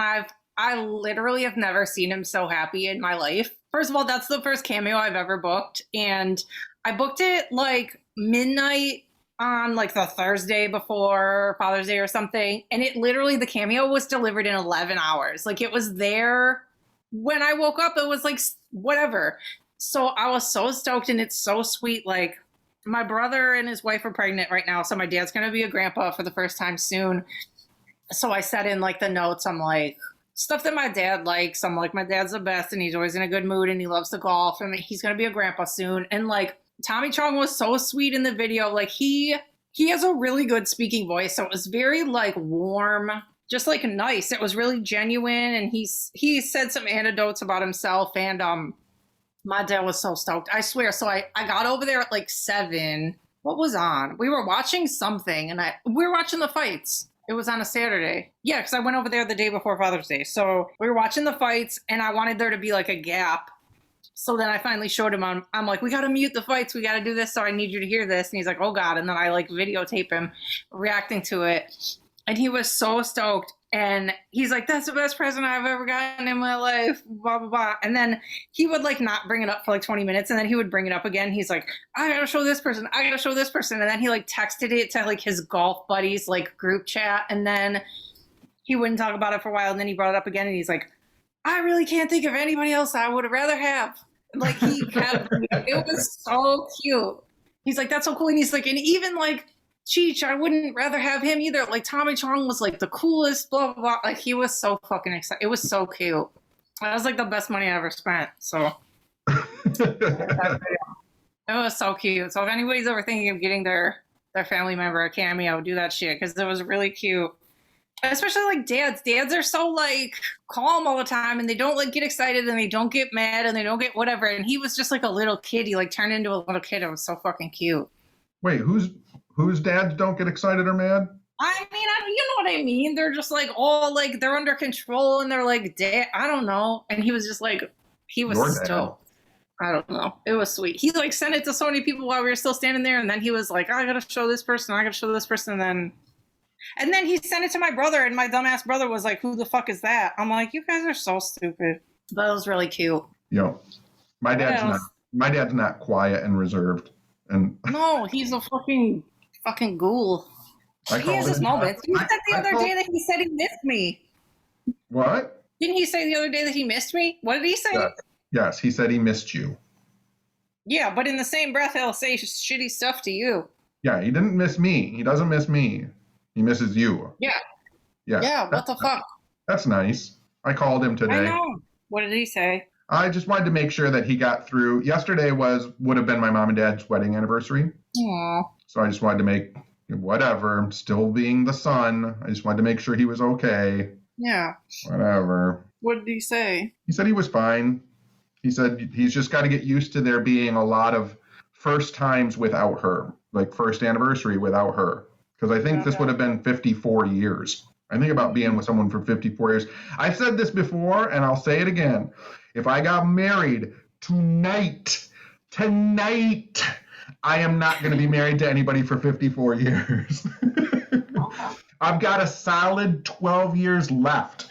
I literally have never seen him so happy in my life. First of all, that's the first cameo I've ever booked. And I booked it like midnight on like the Thursday before Father's Day or something. And it literally, the cameo was delivered in 11 hours. Like it was there when I woke up. It was like whatever. So I was so stoked, and it's so sweet. Like my brother and his wife are pregnant right now. So my dad's going to be a grandpa for the first time soon. So I said in like the notes, I'm like, stuff that my dad likes. I'm like, my dad's the best, and he's always in a good mood, and he loves to golf, and he's going to be a grandpa soon. And like, Tommy Chong was so sweet in the video. Like he has a really good speaking voice. So it was very like warm, just like nice. It was really genuine. And he said some anecdotes about himself, and my dad was so stoked. I swear. So I got over there at like 7. What was on? We were watching something, and we were watching the fights. It was on a Saturday. Yeah, because I went over there the day before Father's Day. So we were watching the fights, and I wanted there to be like a gap. So then I finally showed him I'm like, we got to mute the fights. We got to do this. So I need you to hear this. And he's like, oh God. And then I like videotape him reacting to it. And he was so stoked. And he's like, that's the best present I've ever gotten in my life. Blah, blah, blah. And then he would like not bring it up for like 20 minutes. And then he would bring it up again. He's like, I got to show this person. I got to show this person. And then he like texted it to like his golf buddies, like group chat. And then he wouldn't talk about it for a while. And then he brought it up again. And he's like, I really can't think of anybody else I would have rather have. Like he kept, it was so cute. He's like, that's so cool. And he's like, and even like Cheech, I wouldn't rather have him either. Like Tommy Chong was like the coolest, blah, blah, blah. Like he was so fucking excited. It was so cute. That was like the best money I ever spent. So it was so cute. So if anybody's ever thinking of getting their family member a cameo, do that shit, because it was really cute. Especially like dads. Dads are so like calm all the time, and they don't like get excited, and they don't get mad, and they don't get whatever. And he was just like a little kid. He like turned into a little kid. It was so fucking cute. Wait, whose dads don't get excited or mad? I mean, you know what I mean? They're just like all like they're under control, and they're like, dad, I don't know. And he was just like, he was stoked. I don't know. It was sweet. He like sent it to so many people while we were still standing there, and then he was like, I gotta show this person. I gotta show this person, and then he sent it to my brother, and my dumbass brother was like, who the fuck is that? I'm like, you guys are so stupid. That was really cute. Yo, my dad's not quiet and reserved. And no, he's a fucking ghoul. He has his moments. You said the other day that he said he missed me. What? Didn't he say the other day that he missed me? What did he say? Yes, he said he missed you. Yeah, but in the same breath, he'll say shitty stuff to you. Yeah, he didn't miss me. He doesn't miss me. He misses you. Yeah. Yeah. Yeah, what the fuck? That's nice. I called him today. I know. What did he say? I just wanted to make sure that he got through. Yesterday would have been my mom and dad's wedding anniversary. Aww. So I just wanted to make whatever, still being the son. I just wanted to make sure he was okay. Yeah. Whatever. What did he say? He said he was fine. He said he's just got to get used to there being a lot of first times without her, like first anniversary without her. Because I think this would have been 54 years. I think about being with someone for 54 years. I've said this before, and I'll say it again. If I got married tonight, I am not going to be married to anybody for 54 years. I've got a solid 12 years left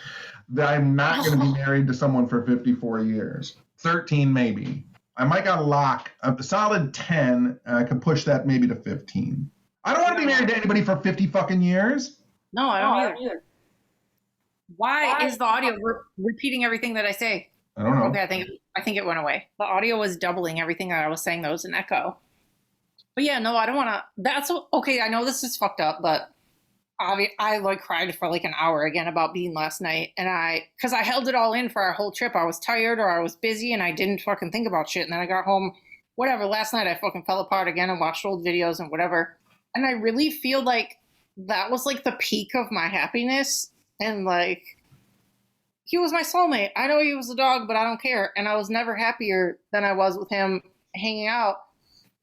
that I'm not going to be married to someone for 54 years. 13 maybe. I might got a lock. A solid 10. I can push that maybe to 15. I don't want to be married to anybody for 50 fucking years. No, I don't either. Why is the audio repeating everything that I say? I don't know. Okay, I think it went away. The audio was doubling everything that I was saying. That was an echo. But yeah, no, I don't want to. That's okay. I know this is fucked up, but I like cried for like an hour again about Bean last night, and because I held it all in for our whole trip. I was tired or I was busy, and I didn't fucking think about shit. And then I got home whatever, last night I fucking fell apart again and watched old videos and whatever. And I really feel like that was like the peak of my happiness. And like, he was my soulmate. I know he was a dog, but I don't care. And I was never happier than I was with him hanging out.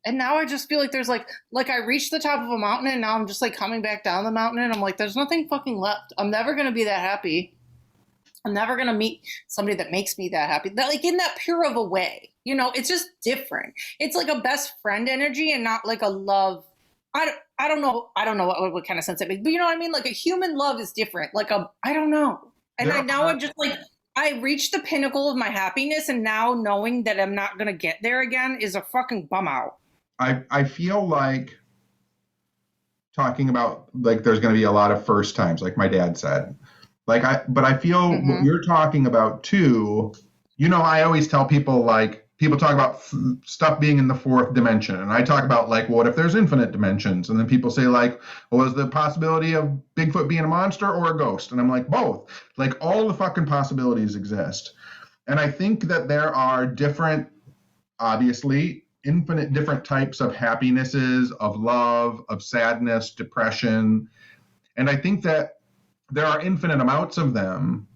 And now I just feel like there's like I reached the top of a mountain and now I'm just like coming back down the mountain and I'm like, there's nothing fucking left. I'm never going to be that happy. I'm never going to meet somebody that makes me that happy. That, like, in that pure of a way, you know, it's just different. It's like a best friend energy and not like a love. I don't know what kind of sense it makes, but you know what I mean? Like a human love is different. Like I don't know. And I'm just like, I reached the pinnacle of my happiness and now knowing that I'm not going to get there again is a fucking bum out. I feel like talking about, like, there's going to be a lot of first times, like my dad said. But I feel what you're talking about too, you know, I always tell people, like, people talk about stuff being in the fourth dimension. And I talk about, like, what if there's infinite dimensions? And then people say, like, well, is the possibility of Bigfoot being a monster or a ghost? And I'm like, both. Like, all the fucking possibilities exist. And I think that there are different, obviously, infinite different types of happinesses, of love, of sadness, depression. And I think that there are infinite amounts of them,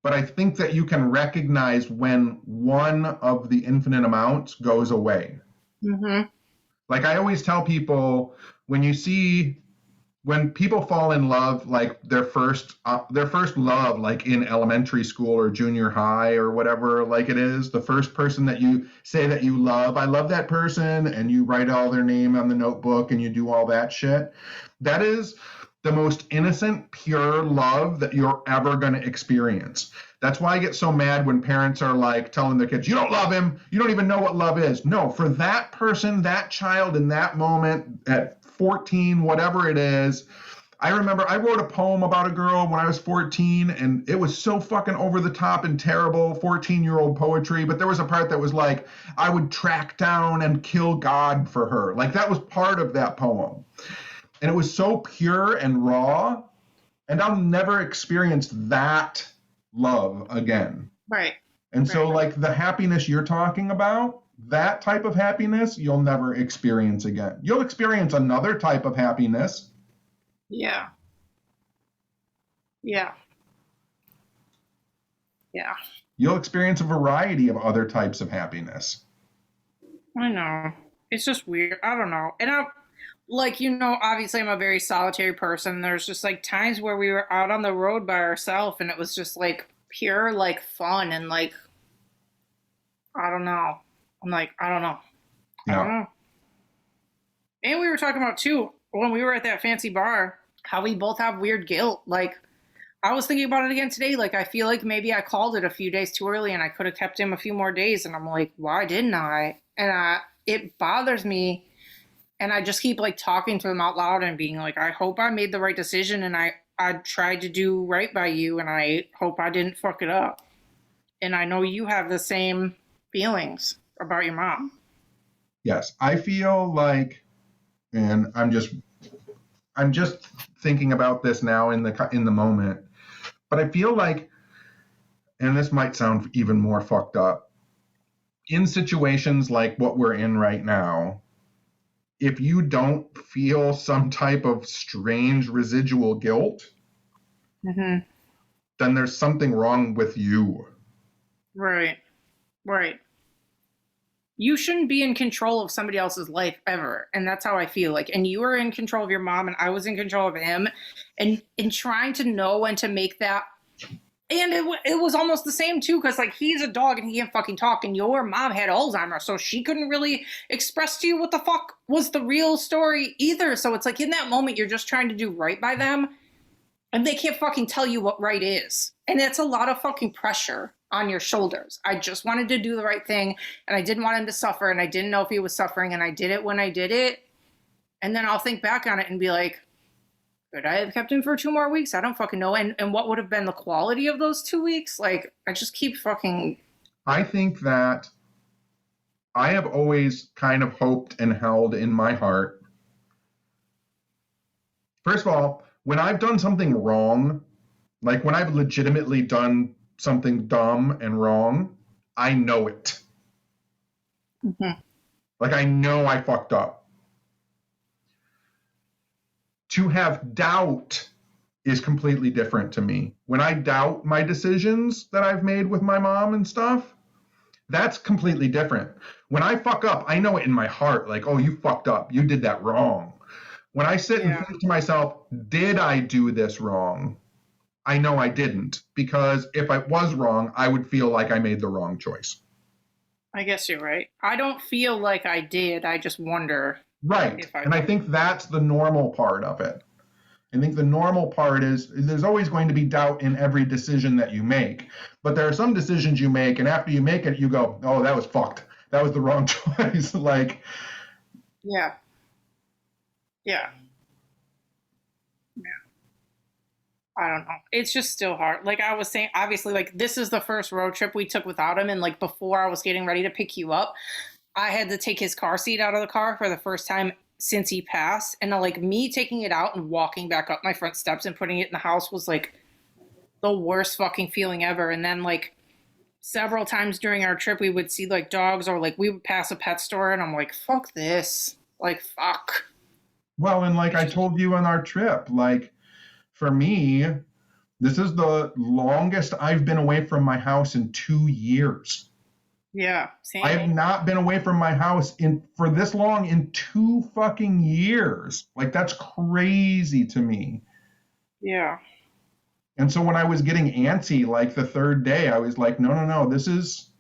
but I think that you can recognize when one of the infinite amounts goes away. Mm-hmm. Like I always tell people, when people fall in love, like their first love, like in elementary school or junior high or whatever, like it is, the first person that you say that you love, I love that person, and you write all their name on the notebook and you do all that shit. That is the most innocent, pure love that you're ever going to experience. That's why I get so mad when parents are like telling their kids, you don't love him, you don't even know what love is. No, for that person, that child in that moment at 14, whatever it is. I remember I wrote a poem about a girl when I was 14, and it was so fucking over the top and terrible, 14-year-old poetry. But there was a part that was like, I would track down and kill God for her. Like that was part of that poem. And it was so pure and raw, and I'll never experience that love again. Right. And so, like, the happiness you're talking about, that type of happiness, you'll never experience again. You'll experience another type of happiness. Yeah. Yeah. Yeah. You'll experience a variety of other types of happiness. I know. It's just weird. I don't know. And I'm, like, you know, obviously I'm a very solitary person. There's just like times where we were out on the road by ourselves and it was just like pure like fun and like, I don't know. I'm like, I don't know. I don't know. And we were talking about too, when we were at that fancy bar, how we both have weird guilt. Like, I was thinking about it again today. Like, I feel like maybe I called it a few days too early and I could have kept him a few more days. And I'm like, why didn't I? And it bothers me. And I just keep like talking to him out loud and being like, I hope I made the right decision and I tried to do right by you and I hope I didn't fuck it up. And I know you have the same feelings about your mom. Yes, I feel like, and I'm just thinking about this now in the moment, but I feel like, and this might sound even more fucked up, in situations like what we're in right now, if you don't feel some type of strange residual guilt, then there's something wrong with you. Right. You shouldn't be in control of somebody else's life ever. And that's how I feel like. And you were in control of your mom and I was in control of him. And in trying to know when to make that. And it was almost the same too, because like he's a dog and he can't fucking talk, and your mom had Alzheimer's, so she couldn't really express to you what the fuck was the real story either. So it's like in that moment you're just trying to do right by them, and they can't fucking tell you what right is, and it's a lot of fucking pressure on your shoulders. I just wanted to do the right thing, and I didn't want him to suffer, and I didn't know if he was suffering, and I did it when I did it, and then I'll think back on it and be like, could I have kept him for 2 more weeks? I don't fucking know. And what would have been the quality of those 2 weeks? Like, I just keep fucking... I think that I have always kind of hoped and held in my heart. First of all, when I've done something wrong, like when I've legitimately done something dumb and wrong, I know it. Like, I know I fucked up. To have doubt is completely different to me. When I doubt my decisions that I've made with my mom and stuff, that's completely different. When I fuck up, I know it in my heart, like, oh, you fucked up. You did that wrong. When I sit and think to myself, did I do this wrong? I know I didn't, because if I was wrong, I would feel like I made the wrong choice. I guess you're right. I don't feel like I did. I just wonder. Right. And I think that's the normal part of it. I think the normal part is there's always going to be doubt in every decision that you make. But there are some decisions you make, and after you make it, you go, oh, that was fucked. That was the wrong choice. Like, yeah. I don't know. It's just still hard. Like I was saying, obviously, like this is the first road trip we took without him. And like before I was getting ready to pick you up, I had to take his car seat out of the car for the first time since he passed. And like me taking it out and walking back up my front steps and putting it in the house was like the worst fucking feeling ever. And then like several times during our trip, we would see like dogs or like we would pass a pet store and I'm like, fuck this. Like, fuck. Well, and like I told you on our trip, like, for me, this is the longest I've been away from my house in 2 years. Yeah, same. I have not been away from my house for this long in 2 fucking years. Like, that's crazy to me. Yeah. And so when I was getting antsy, like the third day, I was like, no, this is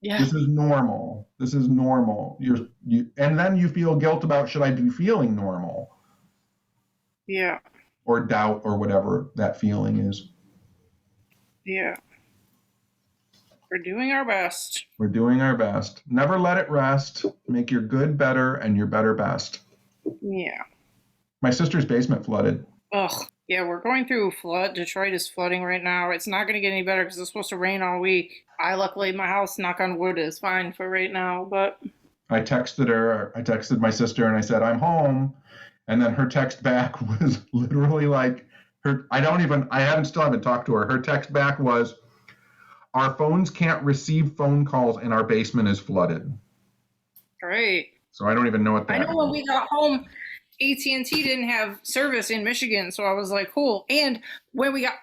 normal. This is normal. And then you feel guilt about, should I be feeling normal? Yeah. Or doubt or whatever that feeling is. Yeah. We're doing our best. We're doing our best. Never let it rest. Make your good better and your better best. Yeah. My sister's basement flooded. Ugh. Yeah, we're going through flood. Detroit is flooding right now. It's not going to get any better because it's supposed to rain all week. Luckily, my house, knock on wood, is fine for right now, but... I texted my sister and I said, I'm home. And then her text back was literally like, I haven't talked to her. Her text back was, our phones can't receive phone calls and our basement is flooded. Great. So I don't even know what that means. I know when we got home, AT&T didn't have service in Michigan. So I was like, cool. And when we got,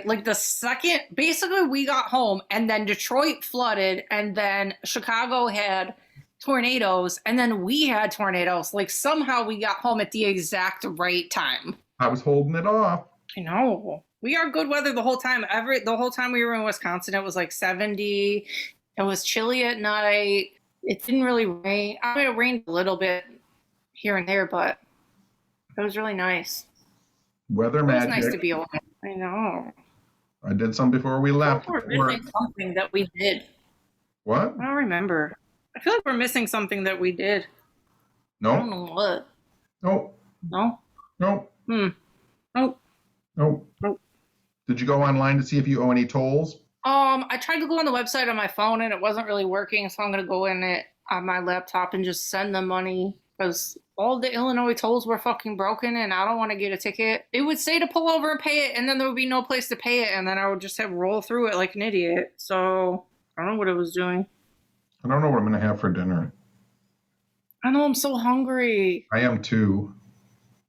like the second, basically we got home and then Detroit flooded and then Chicago had tornadoes and then we had tornadoes. Like somehow we got home at the exact right time. I was holding it off. I know. We are good weather the whole time. The whole time we were in Wisconsin, it was like 70. It was chilly at night. It didn't really rain. I mean, it rained a little bit here and there, but it was really nice. Weather magic. It was nice to be alive. I know. I did some before we left. We're missing something that we did. What? I don't remember. I feel like we're missing something that we did. No. I don't know what. Nope. No? Nope. Nope. Nope. Nope. Did you go online to see if you owe any tolls? I tried to go on the website on my phone and it wasn't really working, so I'm going to go in it on my laptop and just send them money because all the Illinois tolls were fucking broken and I don't want to get a ticket. It would say to pull over and pay it and then there would be no place to pay it and then I would just have to roll through it like an idiot. So I don't know what it was doing. I don't know what I'm going to have for dinner. I know, I'm so hungry. I am too.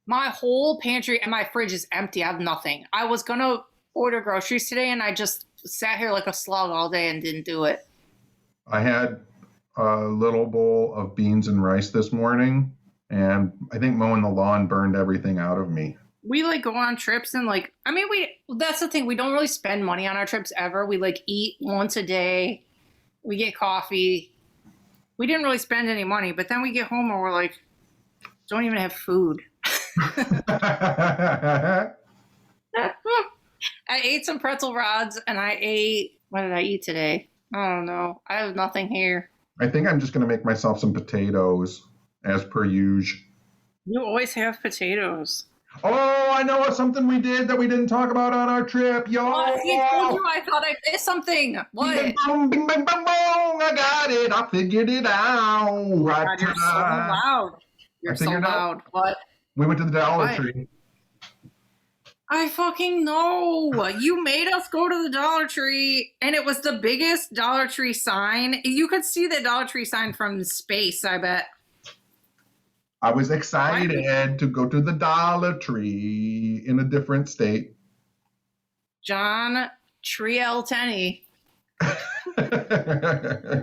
My whole pantry and my fridge is empty. I have nothing. I was going to order groceries today and I just sat here like a slug all day and didn't do it. I had a little bowl of beans and rice this morning and I think mowing the lawn burned everything out of me. We like go on trips and that's the thing. We don't really spend money on our trips ever. We like eat once a day. We get coffee. We didn't really spend any money, but then we get home and we're like, don't even have food. I ate some pretzel rods and what did I eat today? I don't know. I have nothing here. I think I'm just going to make myself some potatoes as per usual. You always have potatoes. Oh, I know something we did that we didn't talk about on our trip, y'all. Oh, I told you I thought I missed something. What? Bing, bong, bing, bang, bang, bong. I got it. I figured it out. God, you're so loud. You're so loud. What? We went to the Dollar Tree. I fucking know. You made us go to the Dollar Tree, and it was the biggest Dollar Tree sign. You could see the Dollar Tree sign from space, I bet. I was excited to go to the Dollar Tree in a different state. John Triel Tenney. That's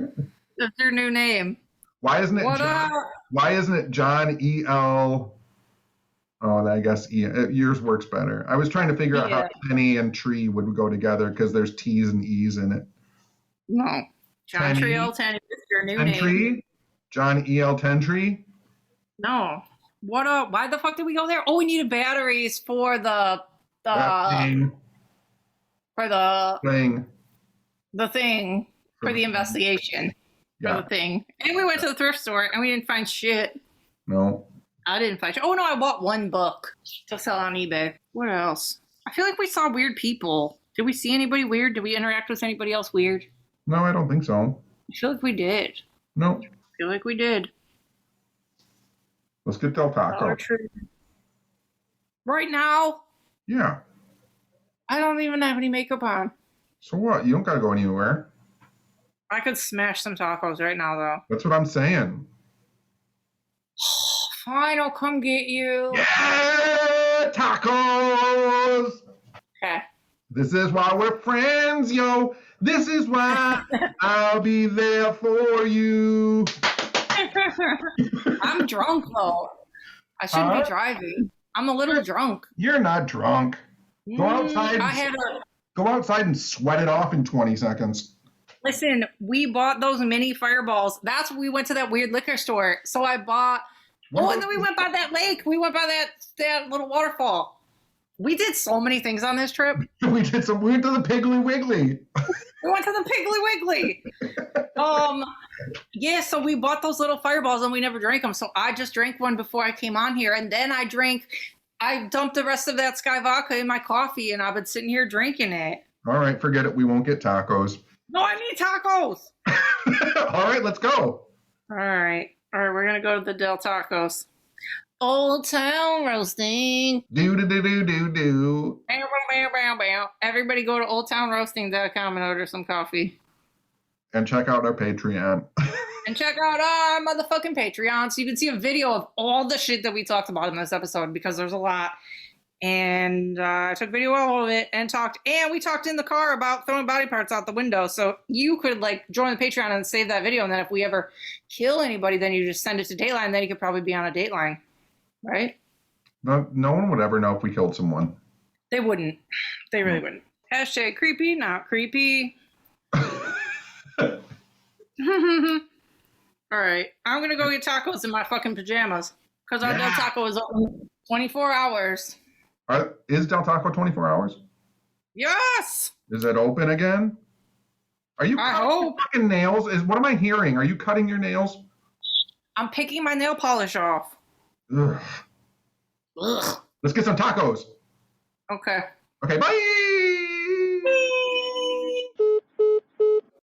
your new name. Why isn't it John E.L.? Oh, I guess yours works better. I was trying to figure out how Tenny and Tree would go together because there's T's and E's in it. No. John Triel Tenney is your new name. John E.L. Tentry? No. Why the fuck did we go there? Oh, we needed batteries for the thing. For the thing. For the investigation. Yeah. For the thing. And we went to the thrift store and we didn't find shit. No. I didn't find shit. Oh no, I bought one book to sell on eBay. What else? I feel like we saw weird people. Did we see anybody weird? Did we interact with anybody else weird? No, I don't think so. I feel like we did. No. I feel like we did. Let's get Del Taco. Right now? Yeah. I don't even have any makeup on. So what? You don't gotta go anywhere. I could smash some tacos right now, though. That's what I'm saying. Fine, I'll come get you. Yeah, tacos! Okay. This is why we're friends, yo. This is why I'll be there for you. I'm drunk, though. I shouldn't be driving. I'm a little drunk. You're not drunk. Go outside. Go outside and sweat it off in 20 seconds. Listen, we bought those mini fireballs. That's when we went to that weird liquor store. So I bought. And then we went by that lake. We went by that little waterfall. We did so many things on this trip. We went to the Piggly Wiggly. We went to the Piggly Wiggly. Yeah, so we bought those little fireballs and we never drank them. So I just drank one before I came on here. And then I dumped the rest of that Sky Vodka in my coffee and I've been sitting here drinking it. All right, forget it. We won't get tacos. No, I need tacos. All right, let's go. All right, we're going to go to the Del Tacos. Old Town Roasting. Do. Everybody go to oldtownroasting.com and order some coffee. And check out our Patreon. And check out our motherfucking Patreon so you can see a video of all the shit that we talked about in this episode because there's a lot. And I took video of all of it and we talked in the car about throwing body parts out the window. So you could join the Patreon and save that video. And then if we ever kill anybody, then you just send it to Dateline. Then you could probably be on a Dateline. Right? No one would ever know if we killed someone. They wouldn't. They really wouldn't. Hashtag creepy, not creepy. All right. I'm going to go get tacos in my fucking pajamas. Because our Del Taco is open 24 hours. Is Del Taco 24 hours? Yes! Is it open again? Are you cutting your fucking nails? What am I hearing? Are you cutting your nails? I'm picking my nail polish off. Ugh. Let's get some tacos. Okay. Okay, bye!